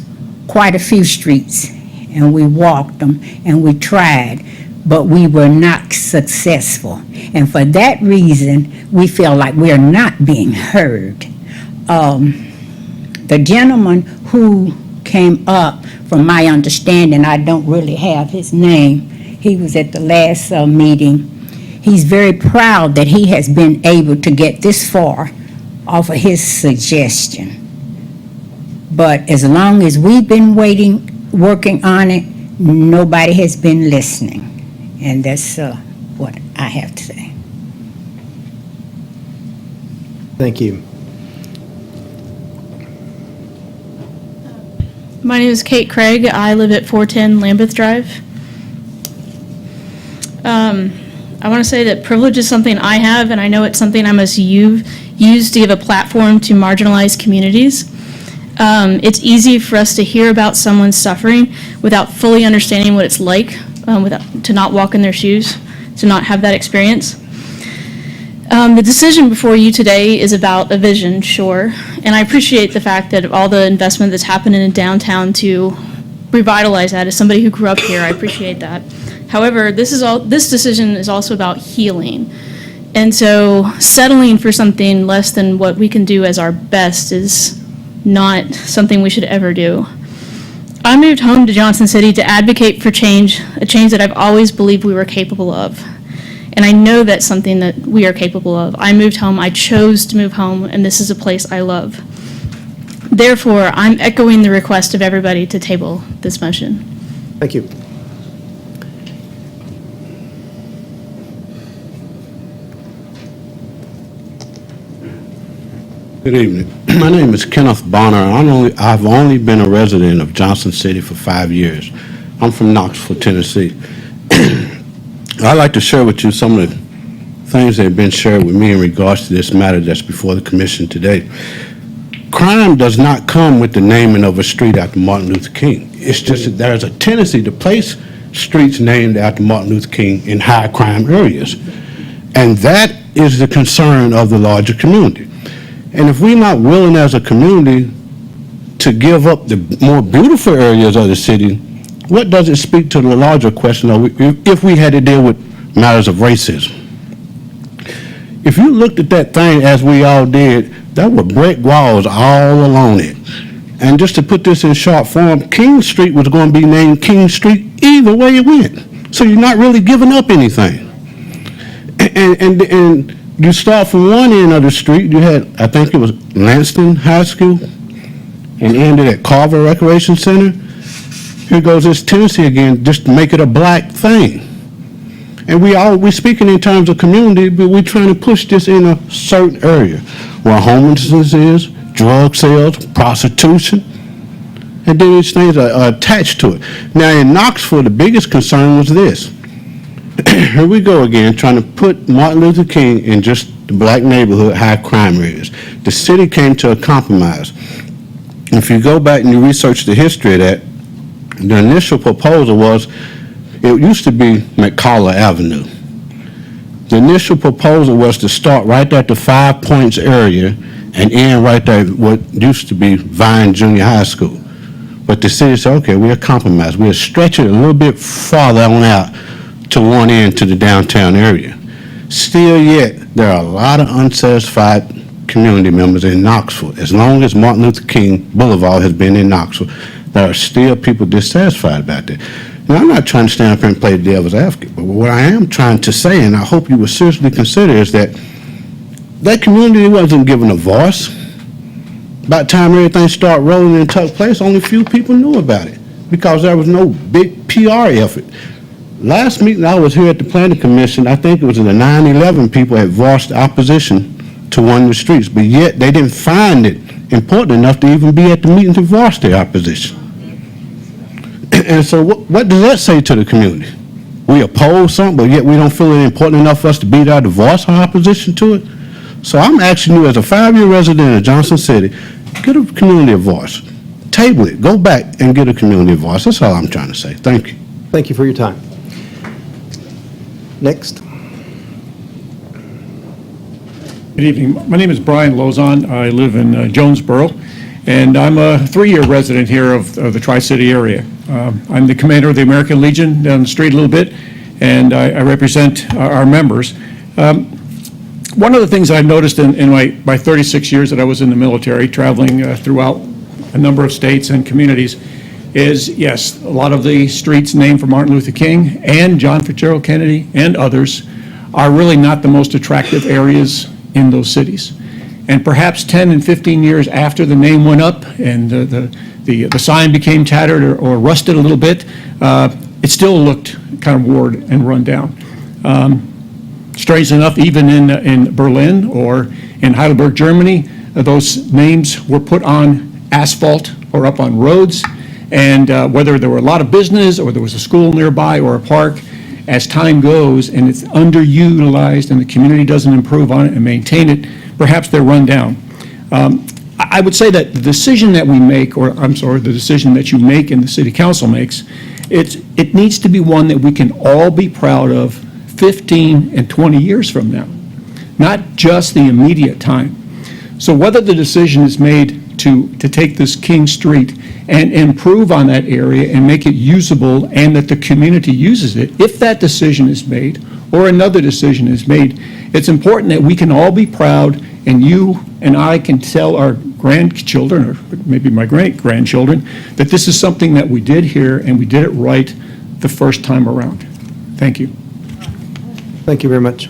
quite a few streets, and we walked them, and we tried, but we were not successful. And for that reason, we feel like we're not being heard. The gentleman who came up, from my understanding, I don't really have his name, he was at the last meeting. He's very proud that he has been able to get this far off of his suggestion. But as long as we've been working on it, nobody has been listening. And that's what I have to say.
Thank you.
My name is Kate Craig. I live at 410 Lambeth Drive. I want to say that privilege is something I have, and I know it's something I must use to give a platform to marginalized communities. It's easy for us to hear about someone's suffering without fully understanding what it's like, to not walk in their shoes, to not have that experience. The decision before you today is about a vision, sure, and I appreciate the fact that all the investment that's happening in downtown to revitalize that. As somebody who grew up here, I appreciate that. However, this decision is also about healing, and so settling for something less than what we can do as our best is not something we should ever do. I moved home to Johnson City to advocate for change, a change that I've always believed we were capable of. And I know that's something that we are capable of. I moved home, I chose to move home, and this is a place I love. Therefore, I'm echoing the request of everybody to table this motion.
Thank you.
Good evening. My name is Kenneth Bonner. I've only been a resident of Johnson City for 5 years. I'm from Knoxville, Tennessee. I'd like to share with you some of the things that have been shared with me in regards to this matter that's before the commission today. Crime does not come with the naming of a street after Martin Luther King. It's just that there's a tendency to place streets named after Martin Luther King in high crime areas. And that is the concern of the larger community. And if we're not willing as a community to give up the more beautiful areas of the city, what does it speak to the larger question of if we had to deal with matters of racism? If you looked at that thing as we all did, there were brick walls all along it. And just to put this in short form, King Street was going to be named King Street either way it went. So you're not really giving up anything. And you start from one end of the street, you had, I think it was Lanston High School, and ended at Carver Recreation Center, here goes this tendency again, just to make it a black thing. And we're speaking in terms of community, but we're trying to push this in a certain area where homelessness is, drug sales, prostitution, and then these things are attached to it. Now in Knoxville, the biggest concern was this. Here we go again, trying to put Martin Luther King in just the black neighborhood, high crime areas. The city came to a compromise. If you go back and you research the history of that, the initial proposal was, it used to be McCullough Avenue. The initial proposal was to start right at the 5 Points area and end right there at what used to be Vine Junior High School. But the city said, okay, we'll compromise. We'll stretch it a little bit farther on out to one end to the downtown area. Still yet, there are a lot of unsatisfied community members in Knoxville. As long as Martin Luther King Boulevard has been in Knoxville, there are still people dissatisfied about that. Now, I'm not trying to stand up here and play the devil's advocate, but what I am trying to say, and I hope you will seriously consider, is that that community wasn't given a voice. By the time everything started rolling and took place, only a few people knew about it because there was no big PR effort. Last meeting I was here at the Planning Commission, I think it was the 9/11 people had voiced opposition to one of the streets, but yet they didn't find it important enough to even be at the meeting to voice their opposition. And so what does that say to the community? We oppose something, but yet we don't feel it important enough for us to be there to voice our opposition to it? So I'm asking you, as a 5-year resident of Johnson City, get a community a voice. Table it. Go back and get a community a voice. That's all I'm trying to say. Thank you.
Thank you for your time. Next.
Good evening. My name is Brian Lozon. I live in Jonesboro, and I'm a 3-year resident here of the Tri-City area. I'm the commander of the American Legion down the street a little bit, and I represent our members. One of the things I've noticed in my 36 years that I was in the military, traveling throughout a number of states and communities, is, yes, a lot of the streets named for Martin Luther King and John Fitzgerald Kennedy and others are really not the most attractive areas in those cities. And perhaps 10 and 15 years after the name went up and the sign became tattered or rusted a little bit, it still looked kind of worn and run down. Strangely enough, even in Berlin or in Heidelberg, Germany, those names were put on asphalt or up on roads, and whether there were a lot of business or there was a school nearby or a park, as time goes and it's underutilized and the community doesn't improve on it and maintain it, perhaps they're run down. I would say that the decision that we make, or I'm sorry, the decision that you make and the city council makes, it needs to be one that we can all be proud of 15 and 20 years from now, not just the immediate time. So whether the decision is made to take this King Street and improve on that area and make it usable and that the community uses it, if that decision is made or another decision is made, it's important that we can all be proud and you and I can tell our grandchildren, or maybe my great-grandchildren, that this is something that we did here and we did it right the first time around. Thank you.
Thank you very much.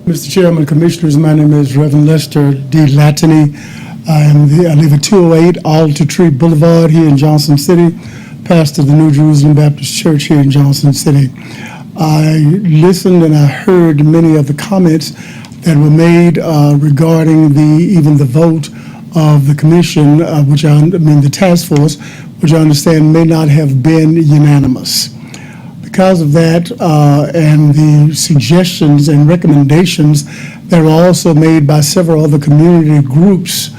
Mr. Chairman, Commissioners, my name is Reverend Lester D. Latany. I live at 208 Alder Tree Boulevard here in Johnson City, pastor of the New Jerusalem Baptist Church here in Johnson City. I listened and I heard many of the comments that were made regarding even the vote of the commission, the task force, which I understand may not have been unanimous. Because of that, and the suggestions and recommendations that were also made by several other community groups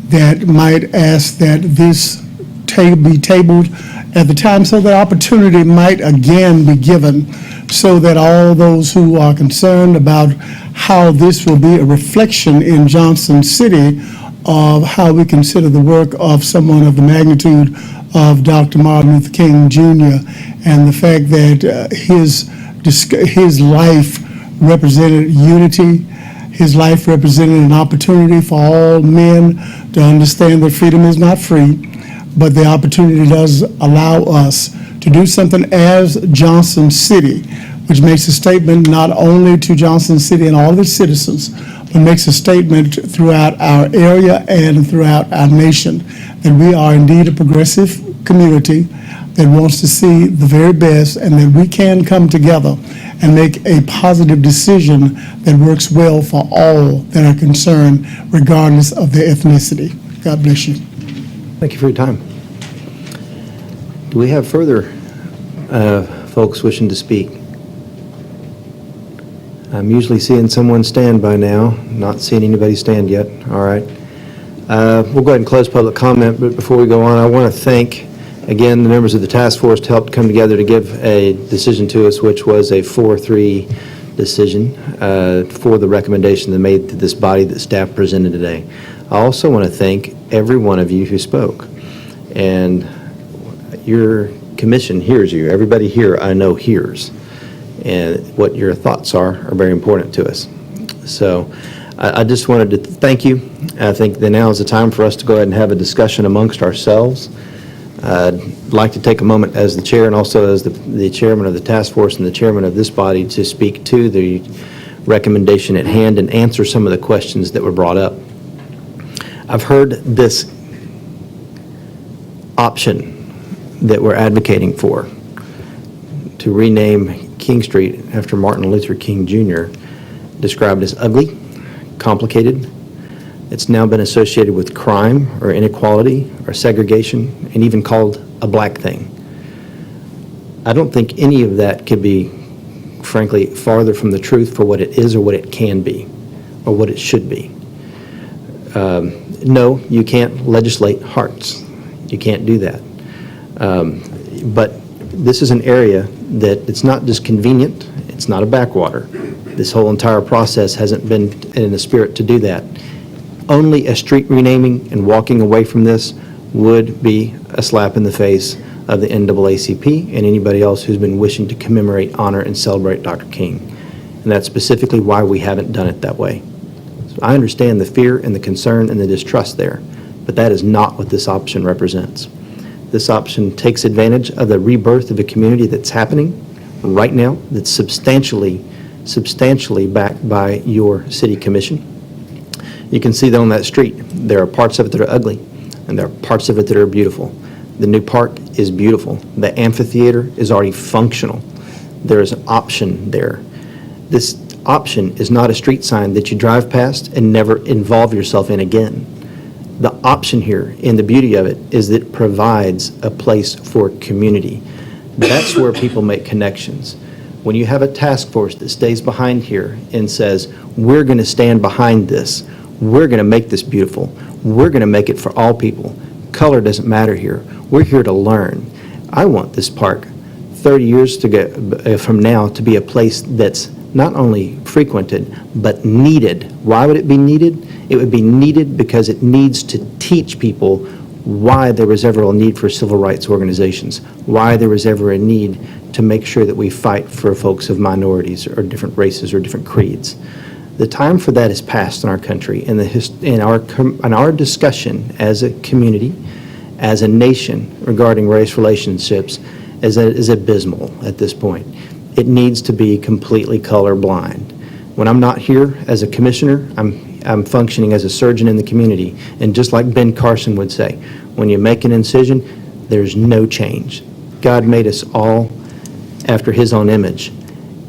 that might ask that this be tabled at the time so that opportunity might again be given so that all those who are concerned about how this will be a reflection in Johnson City of how we consider the work of someone of the magnitude of Dr. Martin Luther King Jr. and the fact that his life represented unity, his life represented an opportunity for all men to understand that freedom is not free, but the opportunity does allow us to to do something as Johnson City, which makes a statement not only to Johnson City and all of its citizens, but makes a statement throughout our area and throughout our nation that we are indeed a progressive community that wants to see the very best and that we can come together and make a positive decision that works well for all that are concerned, regardless of their ethnicity. God bless you.
Thank you for your time. Do we have further folks wishing to speak? I'm usually seeing someone stand by now, not seeing anybody stand yet. All right. We'll go ahead and close public comment, but before we go on, I want to thank, again, the members of the task force to help come together to give a decision to us, which was a 4-3 decision for the recommendation that made to this body that staff presented today. I also want to thank every one of you who spoke. And your commission hears you. Everybody here I know hears. And what your thoughts are very important to us. So I just wanted to thank you. I think that now is the time for us to go ahead and have a discussion amongst ourselves. I'd like to take a moment as the chair and also as the chairman of the task force and the chairman of this body to speak to the recommendation at hand and answer some of the questions that were brought up. I've heard this option that we're advocating for to rename King Street after Martin Luther King Jr. described as ugly, complicated. It's now been associated with crime or inequality or segregation and even called a black thing. I don't think any of that could be, frankly, farther from the truth for what it is or what it can be or what it should be. No, you can't legislate hearts. You can't do that. But this is an area that it's not just convenient, it's not a backwater. This whole entire process hasn't been in the spirit to do that. Only a street renaming and walking away from this would be a slap in the face of the NAACP and anybody else who's been wishing to commemorate, honor, and celebrate Dr. King. And that's specifically why we haven't done it that way. So I understand the fear and the concern and the distrust there, but that is not what this option represents. This option takes advantage of the rebirth of a community that's happening right now, that's substantially backed by your city commission. You can see that on that street. There are parts of it that are ugly, and there are parts of it that are beautiful. The new park is beautiful. The amphitheater is already functional. There is an option there. This option is not a street sign that you drive past and never involve yourself in again. The option here, and the beauty of it, is that it provides a place for community. That's where people make connections. When you have a task force that stays behind here and says, we're going to stand behind this, we're going to make this beautiful, we're going to make it for all people. Color doesn't matter here. We're here to learn. I want this park 30 years to go, from now to be a place that's not only frequented, but needed. Why would it be needed? It would be needed because it needs to teach people why there was ever a need for civil rights organizations, why there was ever a need to make sure that we fight for folks of minorities or different races or different creeds. The time for that is past in our country, and in our discussion as a community, as a nation regarding race relationships is abysmal at this point. It needs to be completely colorblind. When I'm not here as a commissioner, I'm functioning as a surgeon in the community. And just like Ben Carson would say, when you make an incision, there's no change. God made us all after his own image,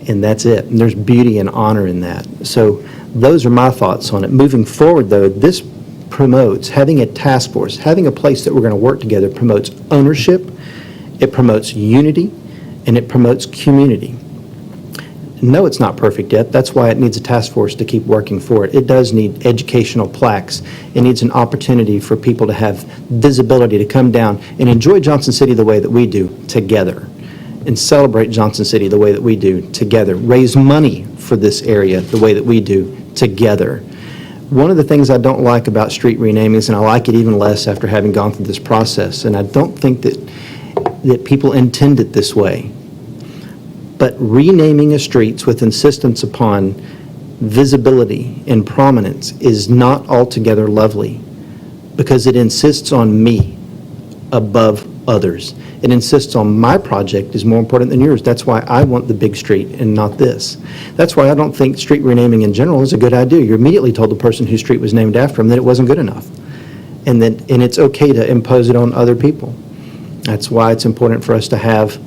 and that's it. And there's beauty and honor in that. So those are my thoughts on it. Moving forward, though, this promotes having a task force, having a place that we're going to work together, promotes ownership, it promotes unity, and it promotes community. No, it's not perfect yet. That's why it needs a task force to keep working for it. It does need educational plaques. It needs an opportunity for people to have visibility to come down and enjoy Johnson City the way that we do together, and celebrate Johnson City the way that we do together, raise money for this area the way that we do together. One of the things I don't like about street renamings, and I like it even less after having gone through this process, and I don't think that people intend it this way, but renaming a streets with insistence upon visibility and prominence is not altogether lovely, because it insists on me above others. It insists on my project is more important than yours. That's why I want the big street and not this. That's why I don't think street renaming in general is a good idea. You immediately told the person whose street was named after him that it wasn't good enough. And it's okay to impose it on other people. That's why it's important for us to have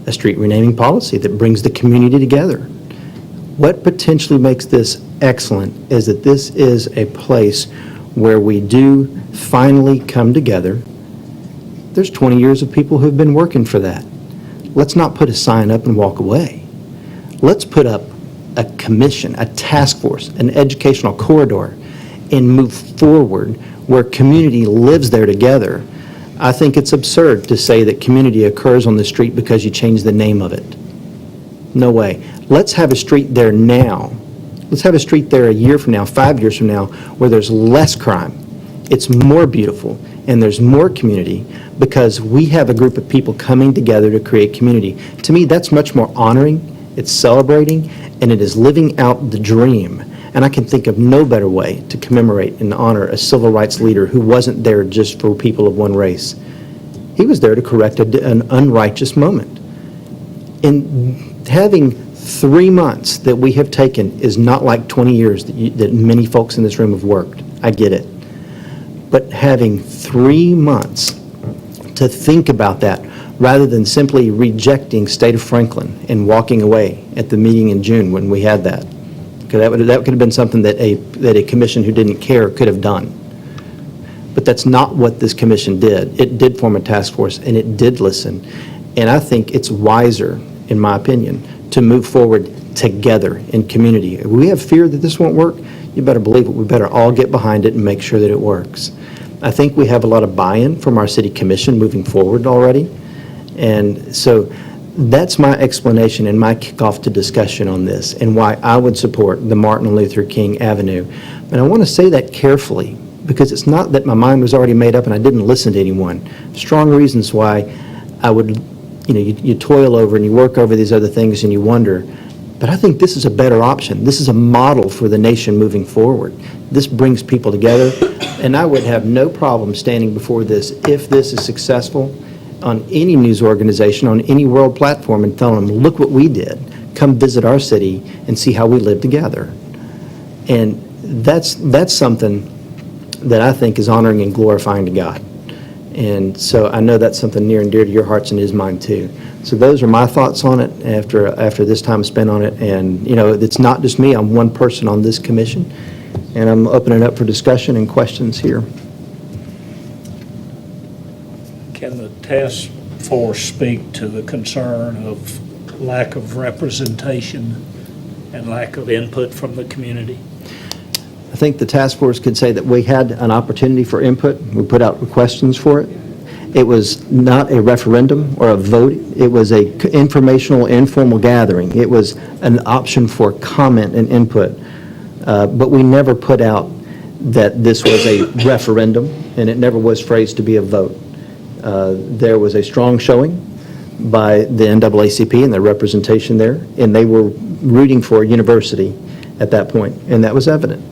a street renaming policy that brings the community together. What potentially makes this excellent is that this is a place where we do finally come together. There's 20 years of people who've been working for that. Let's not put a sign up and walk away. Let's put up a commission, a task force, an educational corridor, and move forward where community lives there together. I think it's absurd to say that community occurs on the street because you change the name of it. No way. Let's have a street there now. Let's have a street there a year from now, 5 years from now, where there's less crime. It's more beautiful, and there's more community because we have a group of people coming together to create community. To me, that's much more honoring, it's celebrating, and it is living out the dream. And I can think of no better way to commemorate and honor a civil rights leader who wasn't there just for people of one race. He was there to correct an unrighteous moment. And having 3 months that we have taken is not like 20 years that many folks in this room have worked. I get it. But having 3 months to think about that rather than simply rejecting State of Franklin and walking away at the meeting in June when we had that. Because that could have been something that a commission who didn't care could have done. But that's not what this commission did. It did form a task force, and it did listen. And I think it's wiser, in my opinion, to move forward together in community. If we have fear that this won't work, you better believe it. We better all get behind it and make sure that it works. I think we have a lot of buy-in from our city commission moving forward already. And so that's my explanation and my kickoff to discussion on this and why I would support the Martin Luther King Avenue. And I want to say that carefully because it's not that my mind was already made up and I didn't listen to anyone. Strong reasons why I would, you toil over and you work over these other things and you wonder, but I think this is a better option. This is a model for the nation moving forward. This brings people together, and I would have no problem standing before this if this is successful on any news organization, on any world platform, and telling them, look what we did. Come visit our city and see how we live together. And that's something that I think is honoring and glorifying to God. And so I know that's something near and dear to your hearts and his mind too. So those are my thoughts on it after this time spent on it. And, it's not just me. I'm one person on this commission. And I'm opening up for discussion and questions here.
Can the task force speak to the concern of lack of representation and lack of input from the community?
I think the task force could say that we had an opportunity for input. We put out questions for it. It was not a referendum or a vote. It was a informational, informal gathering. It was an option for comment and input. But we never put out that this was a referendum, and it never was phrased to be a vote. There was a strong showing by the NAACP and their representation there, and they were rooting for a university at that point, and that was evident.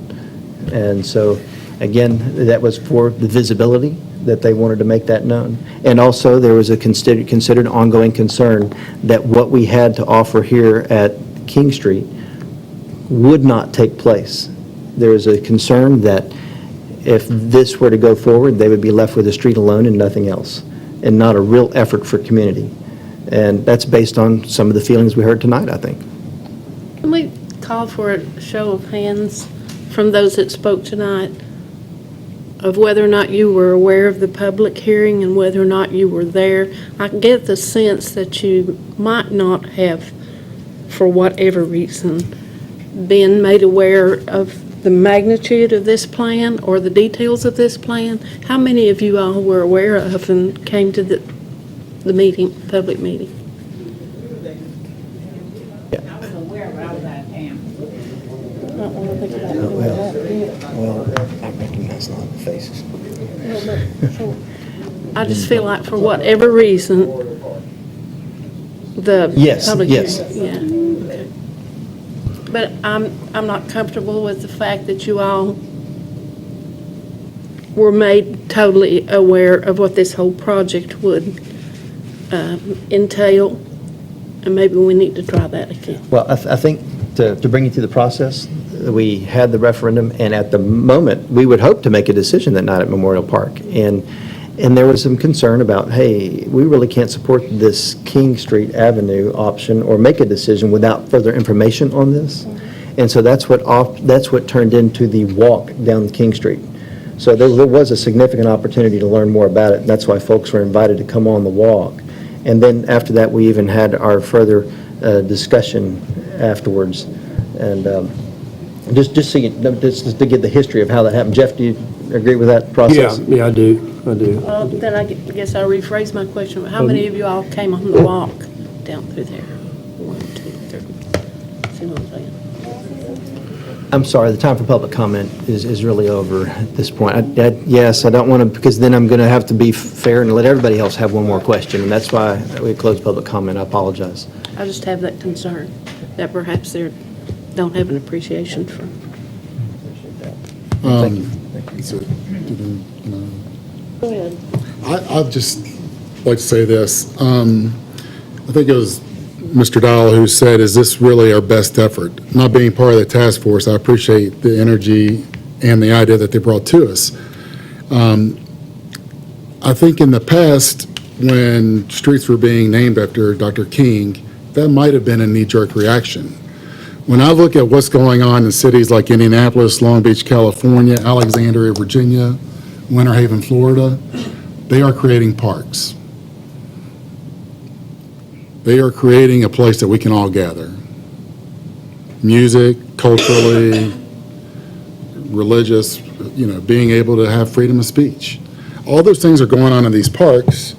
And so, again, that was for the visibility that they wanted to make that known. And also, there was a considered ongoing concern that what we had to offer here at King Street would not take place. There is a concern that if this were to go forward, they would be left with the street alone and nothing else, and not a real effort for community. And that's based on some of the feelings we heard tonight, I think.
Can we call for a show of hands from those that spoke tonight of whether or not you were aware of the public hearing and whether or not you were there? I get the sense that you might not have, for whatever reason, been made aware of the magnitude of this plan or the details of this plan. How many of you all were aware of and came to the meeting, public meeting?
I was aware, but I was out of town.
Well, I recognize a lot of faces.
I just feel like for whatever reason, the public hearing.
Yes.
Yeah. Okay. But I'm not comfortable with the fact that you all were made totally aware of what this whole project would entail, and maybe we need to try that again.
Well, I think to bring you through the process, we had the referendum, and at the moment, we would hope to make a decision that night at Memorial Park. And there was some concern about, hey, we really can't support this King Street Avenue option or make a decision without further information on this. And so that's what turned into the walk down King Street. So there was a significant opportunity to learn more about it, and that's why folks were invited to come on the walk. And then after that, we even had our further discussion afterwards. And just to get the history of how that happened. Jeff, do you agree with that process?
Yeah, I do.
Then I guess I'll rephrase my question. How many of you all came on the walk down through there? 1, 2, 3. See what I'm saying?
I'm sorry, the time for public comment is really over at this point. Yes, I don't want to, because then I'm going to have to be fair and let everybody else have one more question, and that's why we closed public comment. I apologize.
I just have that concern that perhaps they don't have an appreciation for.
Thank you.
Go ahead.
I'd just like to say this. I think it was Mr. Dial who said, is this really our best effort? Not being part of the task force, I appreciate the energy and the idea that they brought to us. I think in the past, when streets were being named after Dr. King, that might have been a knee-jerk reaction. When I look at what's going on in cities like Indianapolis, Long Beach, California, Alexandria, Virginia, Winter Haven, Florida, they are creating parks. They are creating a place that we can all gather. Music, culturally, religious, being able to have freedom of speech. All those things are going on in these parks,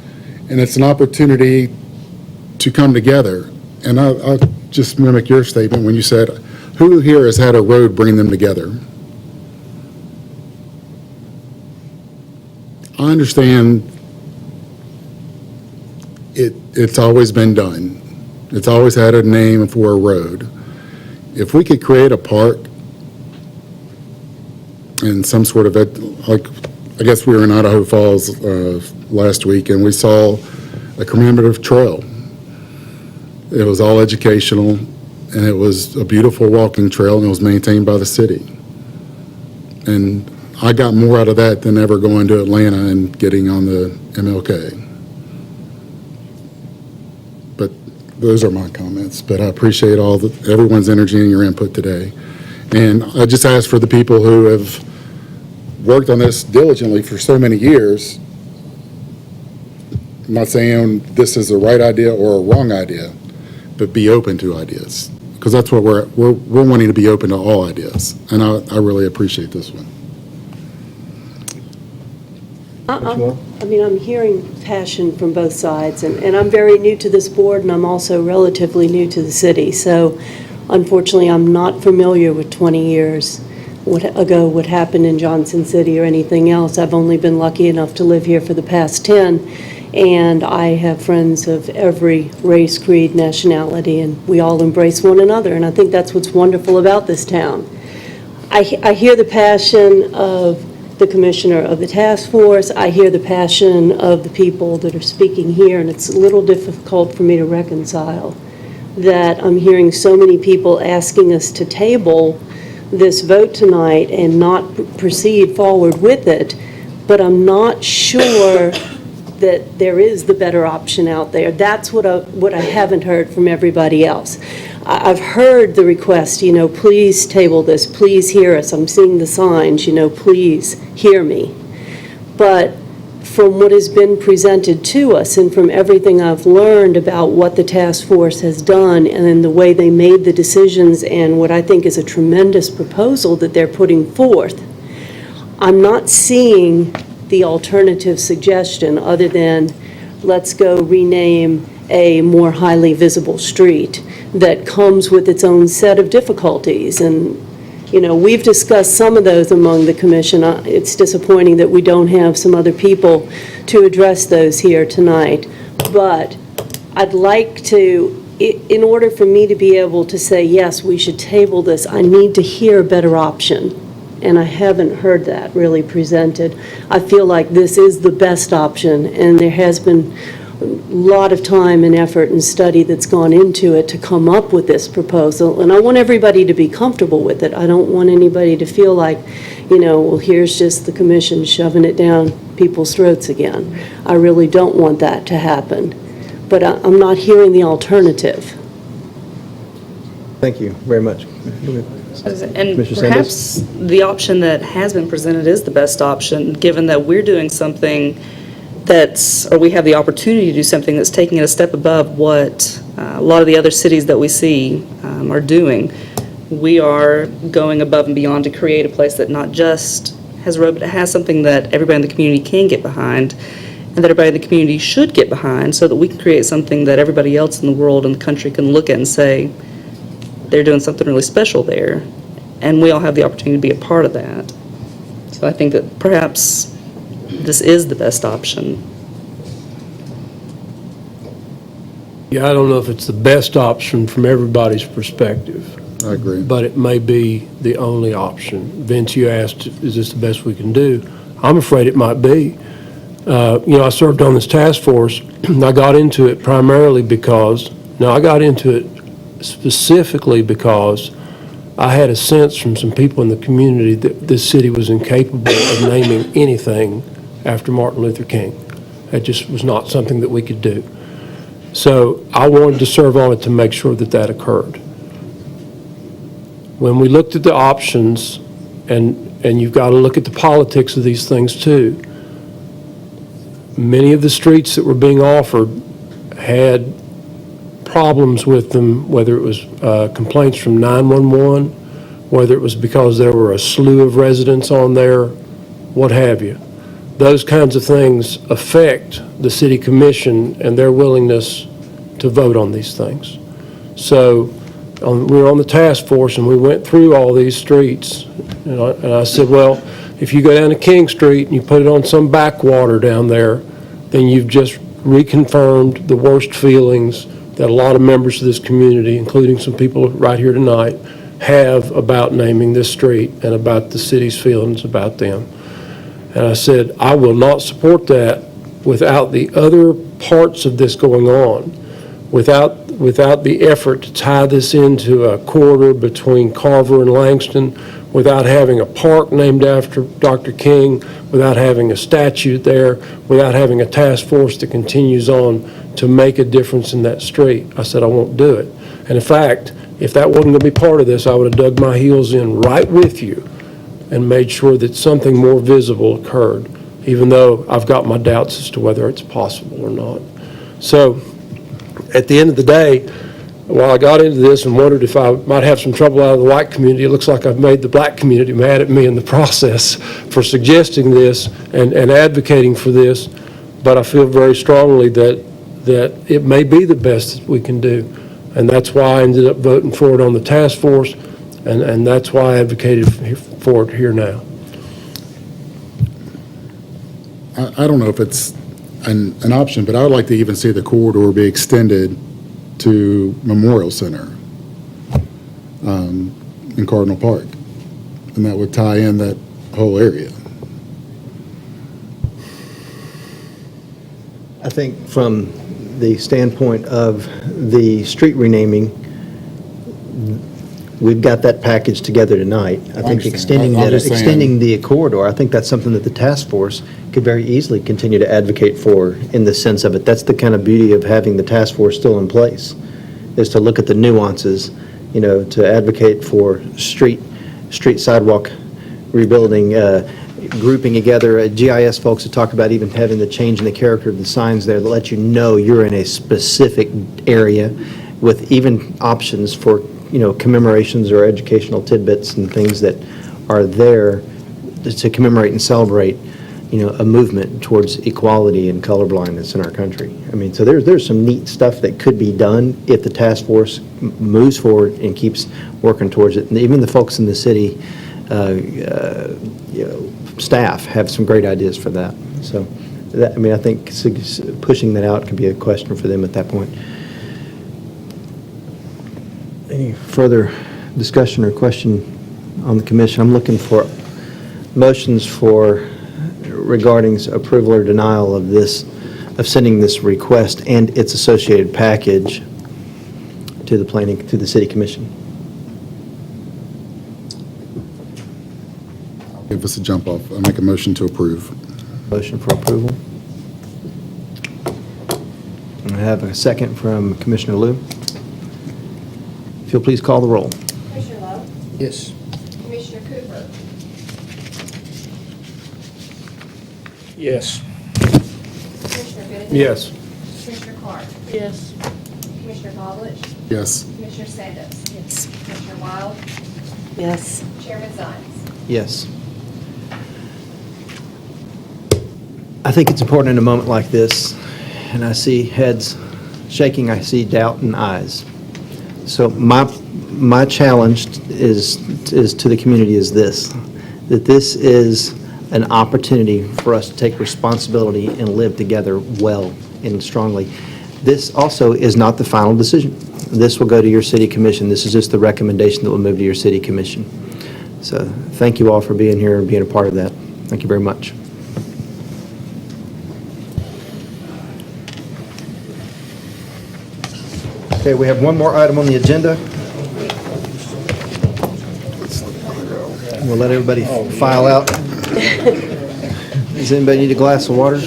and it's an opportunity to come together. And I'll just mimic your statement when you said, who here has had a road bring them together? I understand it's always been done. It's always had a name for a road. If we could create a park and some sort of, I guess we were in Idaho Falls last week, and we saw a commemorative trail. It was all educational, and it was a beautiful walking trail, and it was maintained by the city. And I got more out of that than ever going to Atlanta and getting on the MLK. But those are my comments. But I appreciate everyone's energy and your input today. And I just ask for the people who have worked on this diligently for so many years. I'm not saying this is the right idea or a wrong idea, but be open to ideas, because that's what we're wanting to be open to all ideas, and I really appreciate this one.
I'm hearing passion from both sides, and I'm very new to this board, and I'm also relatively new to the city, so unfortunately I'm not familiar with 20 years ago what happened in Johnson City or anything else. I've only been lucky enough to live here for the past 10, and I have friends of every race, creed, nationality, and we all embrace one another, and I think that's what's wonderful about this town. I hear the passion of the commissioner of the task force. I hear the passion of the people that are speaking here, and it's a little difficult for me to reconcile that I'm hearing so many people asking us to table this vote tonight and not proceed forward with it, but I'm not sure that there is the better option out there. That's what I haven't heard from everybody else. I've heard the request, please table this, please hear us. I'm seeing the signs, please hear me. But from what has been presented to us and from everything I've learned about what the task force has done and the way they made the decisions and what I think is a tremendous proposal that they're putting forth, I'm not seeing the alternative suggestion other than let's go rename a more highly visible street that comes with its own set of difficulties. And, we've discussed some of those among the commission. It's disappointing that we don't have some other people to address those here tonight. But I'd like to, in order for me to be able to say, yes, we should table this, I need to hear a better option. And I haven't heard that really presented. I feel like this is the best option, and there has been lot of time and effort and study that's gone into it to come up with this proposal, and I want everybody to be comfortable with it. I don't want anybody to feel like, well, here's just the commission shoving it down people's throats again. I really don't want that to happen, but I'm not hearing the alternative.
Thank you very much.
And
Commissioner
perhaps
Sanders?
the option that has been presented is the best option, given that we're doing something or we have the opportunity to do something that's taking it a step above what a lot of the other cities that we see are doing. We are going above and beyond to create a place that not just has a road, but it has something that everybody in the community can get behind, and that everybody in the community should get behind, so that we can create something that everybody else in the world and the country can look at and say, they're doing something really special there, and we all have the opportunity to be a part of that. So I think that perhaps this is the best option.
Yeah, I don't know if it's the best option from everybody's perspective.
I agree.
But it may be the only option. Vince, you asked, is this the best we can do? I'm afraid it might be. I served on this task force, and I got into it primarily because, I got into it specifically because I had a sense from some people in the community that this city was incapable of naming anything after Martin Luther King. That just was not something that we could do. So I wanted to serve on it to make sure that that occurred. When we looked at the options, and you've got to look at the politics of these things too, many of the streets that were being offered had problems with them, whether it was complaints from 911, whether it was because there were a slew of residents on there, what have you. Those kinds of things affect the city commission and their willingness to vote on these things. So we were on the task force and we went through all these streets, and I said, well, if you go down to King Street and you put it on some backwater down there, then you've just reconfirmed the worst feelings that a lot of members of this community, including some people right here tonight, have about naming this street and about the city's feelings about them. And I said, I will not support that without the other parts of this going on, without the effort to tie this into a corridor between Carver and Langston, without having a park named after Dr. King, without having a statue there, without having a task force that continues on to make a difference in that street. I said, I won't do it. And in fact, if that wasn't going to be part of this, I would have dug my heels in right with you and made sure that something more visible occurred, even though I've got my doubts as to whether it's possible or not. So at the end of the day, while I got into this and wondered if I might have some trouble out of the white community, it looks like I've made the black community mad at me in the process for suggesting this and advocating for this, but I feel very strongly that it may be the best that we can do. And that's why I ended up voting for it on the task force, and that's why I advocated for it here now.
I don't know if it's an option, but I would like to even see the corridor be extended to Memorial Center in Cardinal Park, and that would tie in that whole area.
I think from the standpoint of the street renaming, we've got that package together tonight. I think extending the corridor, I think that's something that the task force could very easily continue to advocate for in the sense of it. That's the kind of beauty of having the task force still in place, is to look at the nuances, to advocate for street sidewalk rebuilding, grouping together. GIS folks have talked about even having the change in the character of the signs there that let you know you're in a specific area, with even options for commemorations or educational tidbits and things that are there to commemorate and celebrate a movement towards equality and colorblindness in our country. I mean, so there's some neat stuff that could be done if the task force moves forward and keeps working towards it. And even the folks in the city staff have some great ideas for that. So I think pushing that out could be a question for them at that point. Any further discussion or question on the commission? I'm looking for motions regarding approval or denial of this of sending this request and its associated package to the city commission.
Give us a jump off. I make a motion to approve.
Motion for approval. And I have a second from Commissioner Liu. If you'll please call the roll.
Commissioner Lowe?
Yes.
Commissioner Cooper?
Yes.
Commissioner Gooden?
Yes.
Commissioner Clark?
Yes.
Commissioner Pavlich?
Yes.
Commissioner Sandos? Yes. Commissioner Wild?
Yes.
Chairman Zines?
Yes. I think it's important in a moment like this, and I see heads shaking, I see doubt in eyes. So my challenge is to the community is this, that this is an opportunity for us to take responsibility and live together well and strongly. This also is not the final decision. This will go to your city commission. This is just the recommendation that will move to your city commission. So thank you all for being here and being a part of that. Thank you very much. Okay, we have one more item on the agenda. We'll let everybody file out. Does anybody need a glass of water?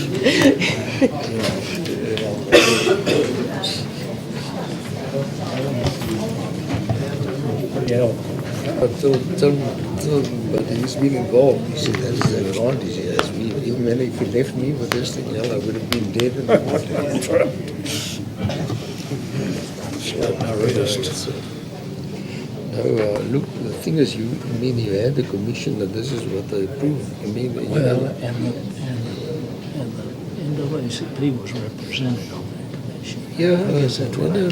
Yeah.
But he's been involved. He said that is the advantage he has. Even if he left me with this thing, I would have been dead in the water. No, look, the thing is, you had the commission that this is what they approved.
And the NAACP was represented on that commission.
Yeah,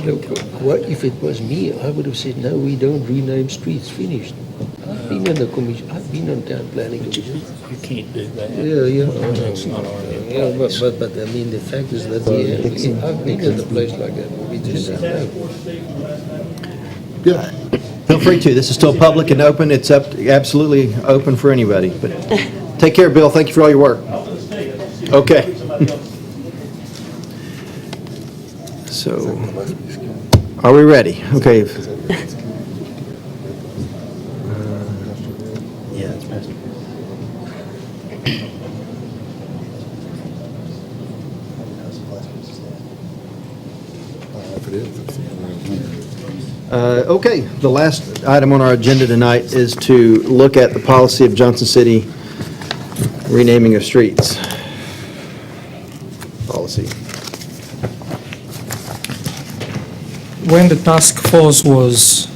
look, what if it was me? I would have said, no, we don't rename streets, finished. I've been on the commission, I've been on town planning commission.
You can't do that.
Yeah.
That's not our place.
But I mean, the fact is that I've been in a place like that where we just said no.
Good. Feel free to. This is still public and open. It's absolutely open for anybody. But take care, Bill. Thank you for all your work. Okay. So, are we ready? Okay. Yeah, it's passed.
If it is, it's
Okay, the last item on our agenda tonight is to look at the policy of Johnson City renaming of streets. Policy.
When the task force was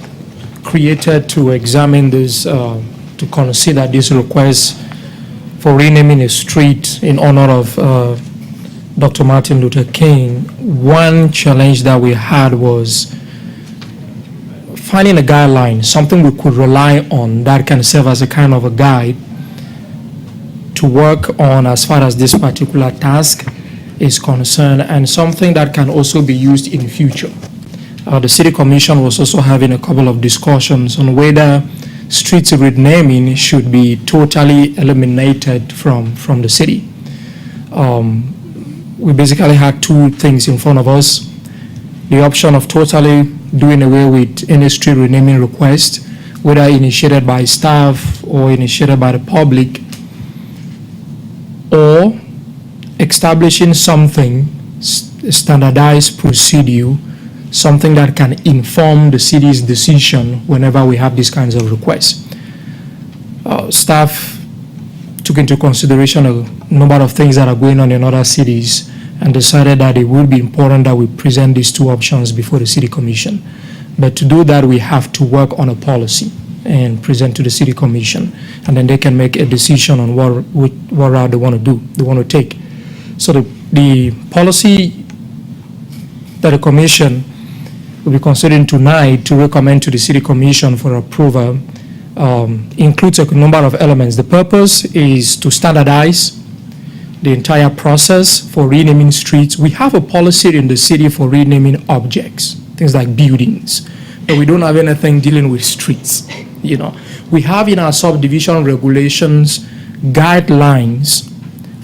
created to examine this, to consider this request for renaming a street in honor of Dr. Martin Luther King, one challenge that we had was finding a guideline, something we could rely on that can serve as a kind of a guide to work on as far as this particular task is concerned, and something that can also be used in future. The City Commission was also having a couple of discussions on whether streets renaming should be totally eliminated from the city. We basically had two things in front of us. The option of totally doing away with any street renaming request, whether initiated by staff or initiated by the public, or establishing something, a standardized procedure, something that can inform the city's decision whenever we have these kinds of requests. Staff took into consideration a number of things that are going on in other cities and decided that it would be important that we present these two options before the City Commission. But to do that, we have to work on a policy and present to the City Commission, and then they can make a decision on what route they want to take. So the policy that the Commission will be considering tonight to recommend to the City Commission for approval includes a number of elements. The purpose is to standardize the entire process for renaming streets. We have a policy in the city for renaming objects, things like buildings, but we don't have anything dealing with streets. We have in our subdivision regulations guidelines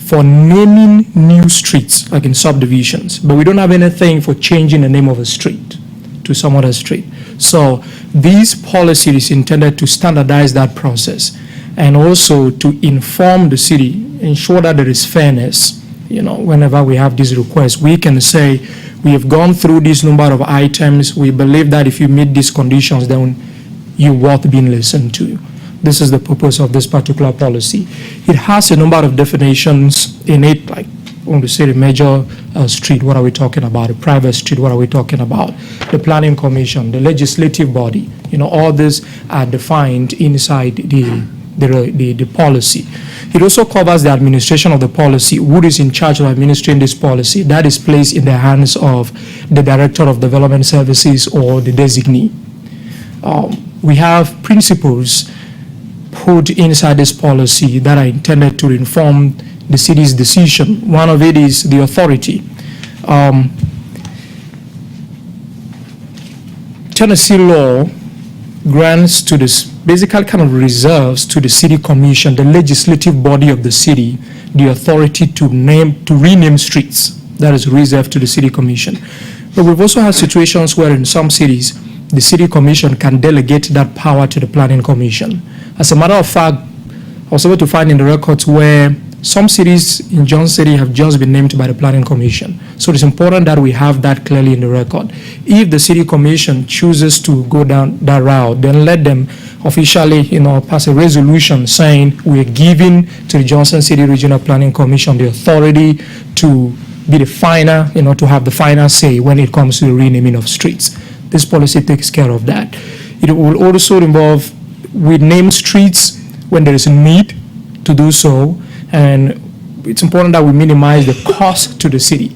for naming new streets, like in subdivisions, but we don't have anything for changing the name of a street to some other street. So this policy is intended to standardize that process and also to inform the city, ensure that there is fairness. Whenever we have these requests, we can say, we have gone through this number of items. We believe that if you meet these conditions, then you're worth being listened to. This is the purpose of this particular policy. It has a number of definitions in it, like when we say the major street, what are we talking about? A private street, what are we talking about? The planning commission, the legislative body, all these are defined inside the policy. It also covers the administration of the policy. Who is in charge of administering this policy? That is placed in the hands of the Director of Development Services or the designee. We have principles put inside this policy that are intended to inform the city's decision. One of it is the authority. Tennessee law grants to this, basically kind of reserves to the city commission, the legislative body of the city, the authority to rename streets. That is reserved to the city commission. But we've also had situations where in some cities, the city commission can delegate that power to the planning commission. As a matter of fact, I was able to find in the records where some cities in Johnson City have just been named by the planning commission. So it's important that we have that clearly in the record. If the city commission chooses to go down that route, then let them officially, pass a resolution saying we're giving to the Johnson City Regional Planning Commission the authority to be the final, to have the final say when it comes to the renaming of streets. This policy takes care of that. It will also involve, we name streets when there is a need to do so, and it's important that we minimize the cost to the city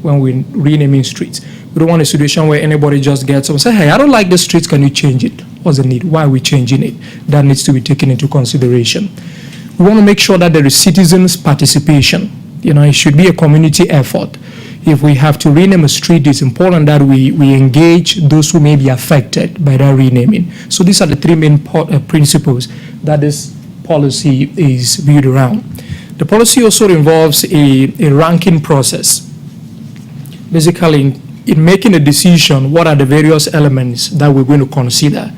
when we're renaming streets. We don't want a situation where anybody just gets up and say, hey, I don't like the streets, can you change it? What's the need? Why are we changing it? That needs to be taken into consideration. We want to make sure that there is citizens' participation. It should be a community effort. If we have to rename a street, it's important that we engage those who may be affected by that renaming. So these are the three main principles that this policy is built around. The policy also involves a ranking process. Basically, in making a decision, what are the various elements that we're going to consider?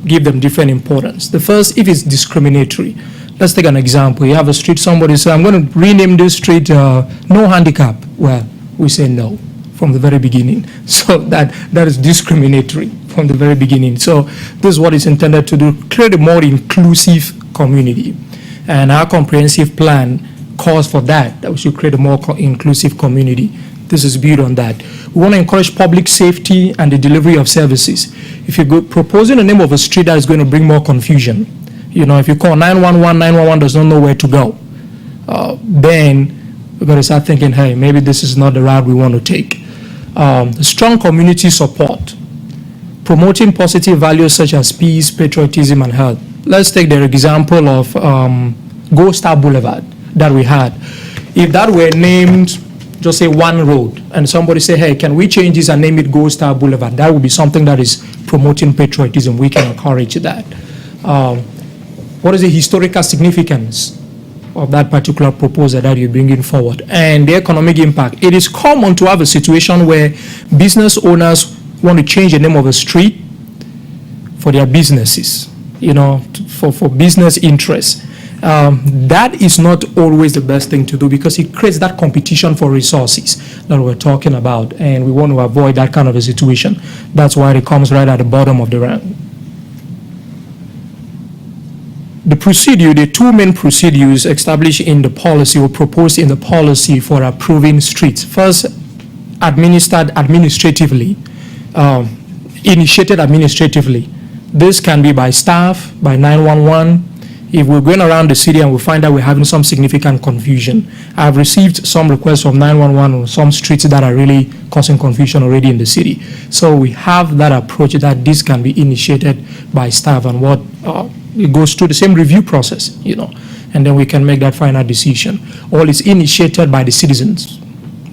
Give them different importance. The first, if it's discriminatory. Let's take an example. You have a street, somebody says, I'm going to rename this street no handicap. Well, we say no from the very beginning. So that is discriminatory from the very beginning. So this is what it's intended to do, create a more inclusive community. And our comprehensive plan calls for that we should create a more inclusive community. This is built on that. We want to encourage public safety and the delivery of services. If you're proposing the name of a street that is going to bring more confusion, if you call 911, 911 does not know where to go, then we're going to start thinking, hey, maybe this is not the route we want to take. Strong community support, promoting positive values such as peace, patriotism, and health. Let's take the example of Gold Star Boulevard that we had. If that were named, just say one road, and somebody say, hey, can we change this and name it Gold Star Boulevard? That would be something that is promoting patriotism. We can encourage that. What is the historical significance of that particular proposal that you're bringing forward? And the economic impact. It is common to have a situation where business owners want to change the name of a street for their businesses, for business interests. That is not always the best thing to do because it creates that competition for resources that we're talking about, and we want to avoid that kind of a situation. That's why it comes right at the bottom of the rank. The two main procedures established in the policy or proposed in the policy for approving streets. First, administered administratively, initiated administratively. This can be by staff, by 911. If we're going around the city and we find that we're having some significant confusion, I've received some requests from 911 on some streets that are really causing confusion already in the city. So we have that approach that this can be initiated by staff, and it goes through the same review process, and then we can make that final decision. Or it's initiated by the citizens.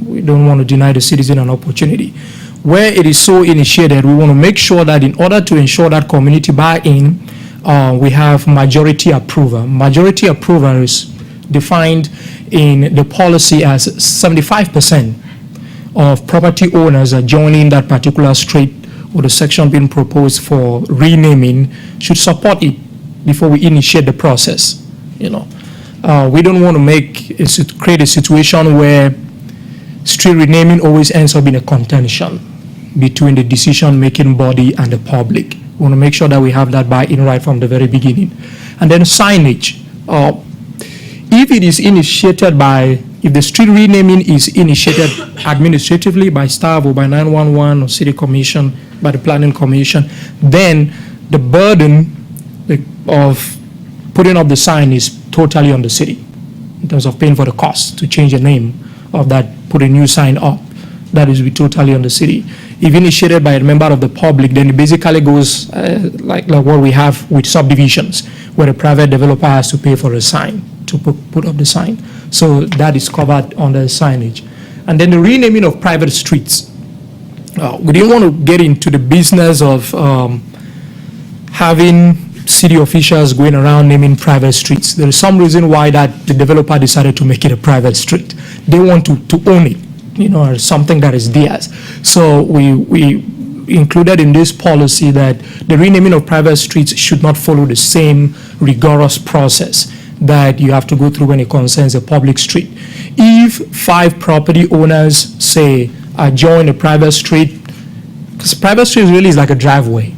We don't want to deny the citizen an opportunity. Where it is so initiated, we want to make sure that in order to ensure that community buy-in, we have majority approval. Majority approval is defined in the policy as 75% of property owners adjoining that particular street or the section being proposed for renaming should support it before we initiate the process, you know. We don't want to create a situation where street renaming always ends up in a contention between the decision-making body and the public. We want to make sure that we have that buy-in right from the very beginning. And then signage. If it is initiated if the street renaming is initiated administratively by staff or by 911 or city commission, by the planning commission, then the burden of putting up the sign is totally on the city in terms of paying for the cost to change the name of that, put a new sign up. That is totally on the city. If initiated by a member of the public, then it basically goes like what we have with subdivisions, where the private developer has to pay for a sign to put up the sign. So that is covered under signage. And then the renaming of private streets. We didn't want to get into the business of having city officials going around naming private streets. There is some reason why that the developer decided to make it a private street. They want to own it, you know, or something that is theirs. So we included in this policy that the renaming of private streets should not follow the same rigorous process that you have to go through when it concerns a public street. If 5 property owners, say, adjoin a private street, because private street really is like a driveway.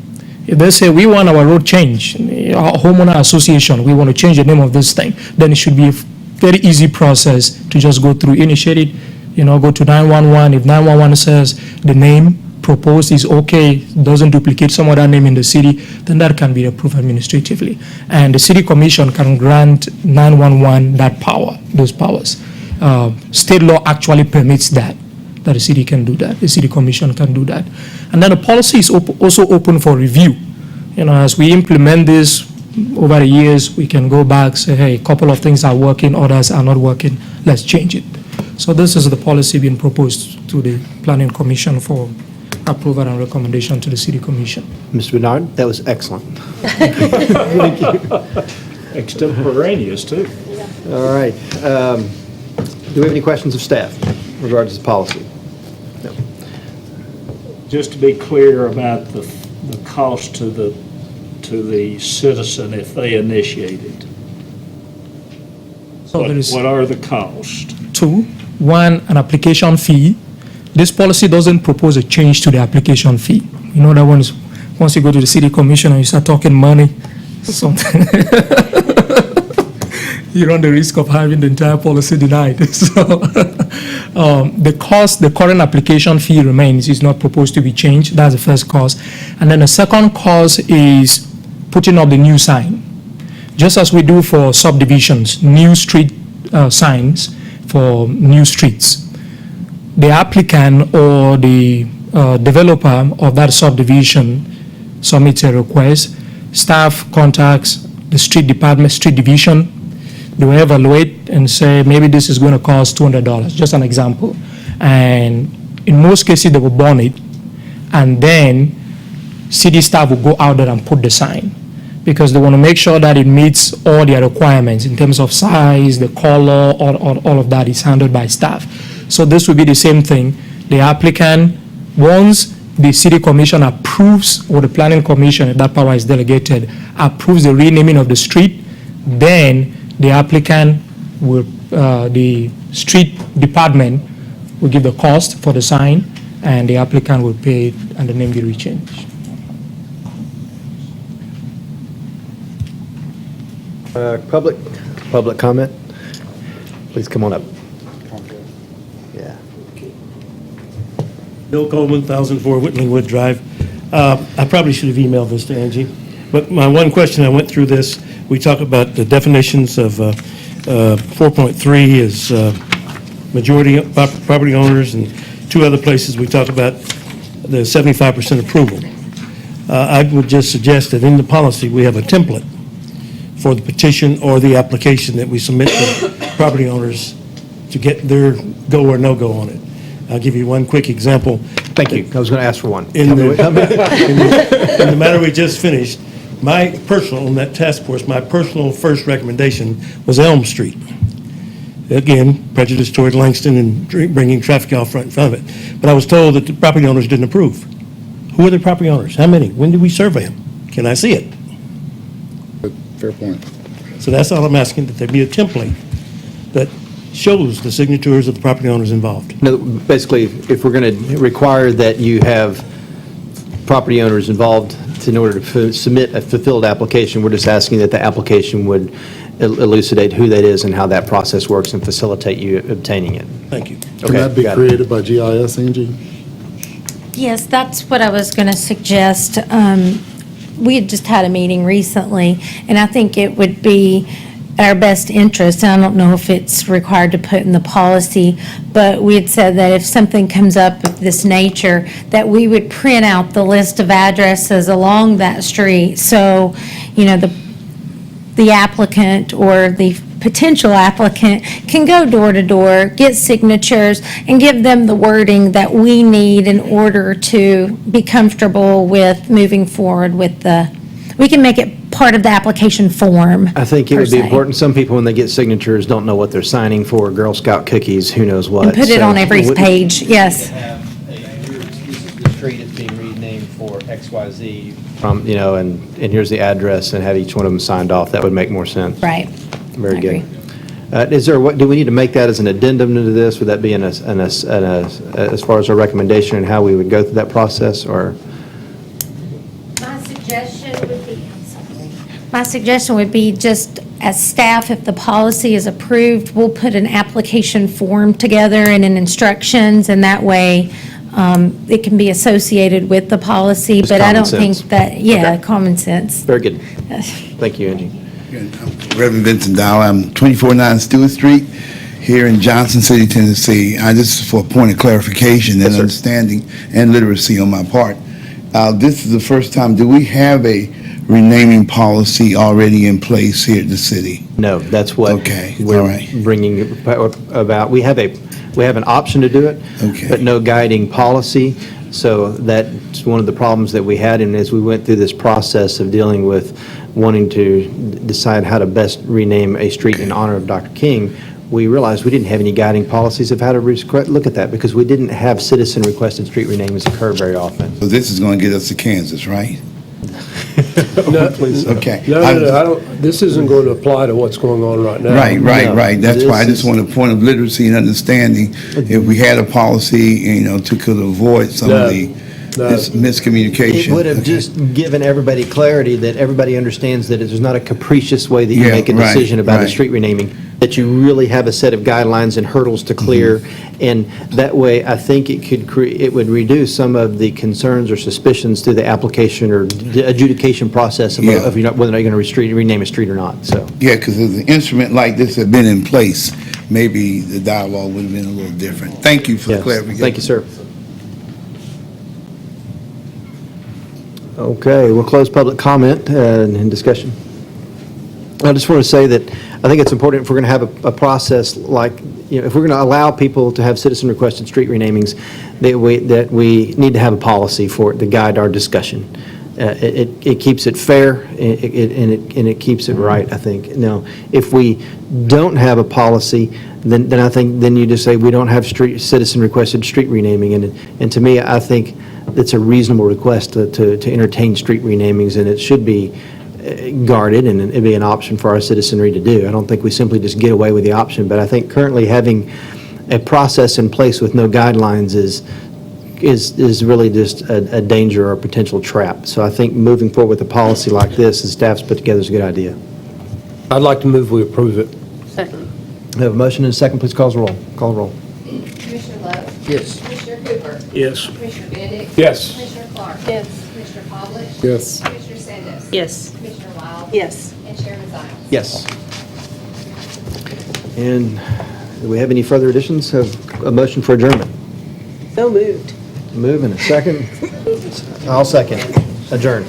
If they say, we want our road changed, our homeowner association, we want to change the name of this thing, then it should be a very easy process to just go through, initiate it, you know, go to 911. If 911 says the name proposed is okay, doesn't duplicate some other name in the city, then that can be approved administratively. And the city commission can grant 911 that power, those powers. State law actually permits that the city can do that, the city commission can do that. And then the policy is also open for review. You know, as we implement this over the years, we can go back, say, hey, a couple of things are working, others are not working, let's change it. So this is the policy being proposed to the planning commission for approval and recommendation to the city commission.
Mr. Bernard, that was excellent.
Thank you. Extemporaneous, too.
All right. Do we have any questions of staff in regards to this policy? No.
Just to be clear about the cost to the citizen if they initiate it.
So there is
What are the costs?
2. 1, an application fee. This policy doesn't propose a change to the application fee. You know that one is, once you go to the city commission and you start talking money, something, you run the risk of having the entire policy denied. So the cost, the current application fee remains, is not proposed to be changed. That's the first cost. And then the second cost is putting up the new sign. Just as we do for subdivisions, new street signs for new streets. The applicant or the developer of that subdivision submits a request. Staff contacts the street department, street division. They will evaluate and say, maybe this is going to cost $200, just an example. And in most cases, they will bond it. And then city staff will go out there and put the sign, because they want to make sure that it meets all their requirements in terms of size, the color, all of that is handled by staff. So this will be the same thing. The applicant, once the city commission approves, or the planning commission, if that power is delegated, approves the renaming of the street, then the applicant will, the street department will give the cost for the sign, and the applicant will pay it, and the name will be changed.
Public comment? Please come on up. Yeah.
Bill Coleman, 1004 Whitley Wood Drive. I probably should have emailed this to Angie, but my one question, I went through this, we talk about the definitions of 4.3 is majority property owners, and 2 other places we talk about the 75% approval. I would just suggest that in the policy, we have a template for the petition or the application that we submit to property owners to get their go or no-go on it. I'll give you one quick example.
Thank you. I was going to ask for one.
In the matter we just finished, my personal, on that task force, my personal first recommendation was Elm Street. again, prejudice toward Langston and bringing traffic out front in front of it. But I was told that the property owners didn't approve. Who are the property owners? How many? When did we survey them? Can I see it?
Fair point.
So that's all I'm asking, that there be a template that shows the signatures of the property owners involved.
No, basically, if we're going to require that you have property owners involved in order to submit a fulfilled application, we're just asking that the application would elucidate who that is and how that process works and facilitate you obtaining it.
Thank you.
Can that be created by GIS, Angie?
Yes, that's what I was going to suggest. We had just had a meeting recently, and I think it would be our best interest, and I don't know if it's required to put in the policy, but we had said that if something comes up of this nature, that we would print out the list of addresses along that street. So, you know, the applicant or the potential applicant can go door to door, get signatures, and give them the wording that we need in order to be comfortable with moving forward with we can make it part of the application form.
I think it would be
per se.
important. Some people, when they get signatures, don't know what they're signing for, Girl Scout cookies, who knows what.
And put it
So
on every
would-
page, yes.
This is the street that's being renamed for XYZ. You know, and here's the address, and have each one of them signed off. That would make more sense.
Right.
Very
I
good.
agree.
Is there, do we need to make that as an addendum to this? Would that be as far as our recommendation and how we would go through that process, or?
My suggestion would be just as staff, if the policy is approved, we'll put an application form together and an instructions, and that way it can be associated with the policy,
Just
but I
common
don't think
sense.
that, yeah,
Okay.
common sense.
Very good. Thank you, Angie.
Reverend Vincent Dow, I'm 249 Stewart Street here in Johnson City, Tennessee. This is for a point of clarification and understanding and literacy on my part. This is the first time, do we have a renaming policy already in place here at the city?
No, that's what we're bringing about. We have an option to do it, but no guiding policy. So that's one of the problems that we had, and as we went through this process of dealing with wanting to decide how to best rename a street in honor of Dr. King, we realized we didn't have any guiding policies of how to look at that, because we didn't have citizen-requested street renamings occur very often.
So this is going to get us to Kansas, right?
No,
Okay.
I don't, this isn't going to apply to what's going on right now.
Right. That's why I just want a point of literacy and understanding. If we had a policy, to could avoid some of the miscommunication.
It would have just given everybody clarity that everybody understands that there's not a capricious way that you make a decision about a street renaming, that you really have a set of guidelines and hurdles to clear. And that way, I think it would reduce some of the concerns or suspicions through the application or adjudication process of whether or not you're going to rename a street or not, so.
Yeah, because if an instrument like this had been in place, maybe the dialogue would have been a little different. Thank you for the clarification.
Thank you, sir. Okay, we'll close public comment and discussion. I just want to say that I think it's important, if we're going to have a process like, if we're going to allow people to have citizen-requested street renamings, that we need to have a policy for it to guide our discussion. It keeps it fair, and it keeps it right, I think. Now, if we don't have a policy, then I think you just say we don't have citizen-requested street renaming, and to me, I think it's a reasonable request to entertain street renamings, and it should be guarded, and it'd be an option for our citizenry to do. I don't think we simply just get away with the option, but I think currently having a process in place with no guidelines is really just a danger or a potential trap. So I think moving forward with a policy like this, the staff's put together, is a good idea.
I'd like to move we approve it.
Second.
We have a motion and a second. Please call the roll. Call the roll.
Commissioner Love?
Yes.
Commissioner Cooper?
Yes.
Commissioner Benedict?
Yes.
Commissioner Clark?
Yes.
Commissioner Pavlich?
Yes.
Commissioner Sandus?
Yes.
Commissioner Wild?
Yes.
And Chairman Zion?
Yes. And do we have any further additions? Have a motion for adjournment?
So moved.
Move in a second. I'll second. Adjourn.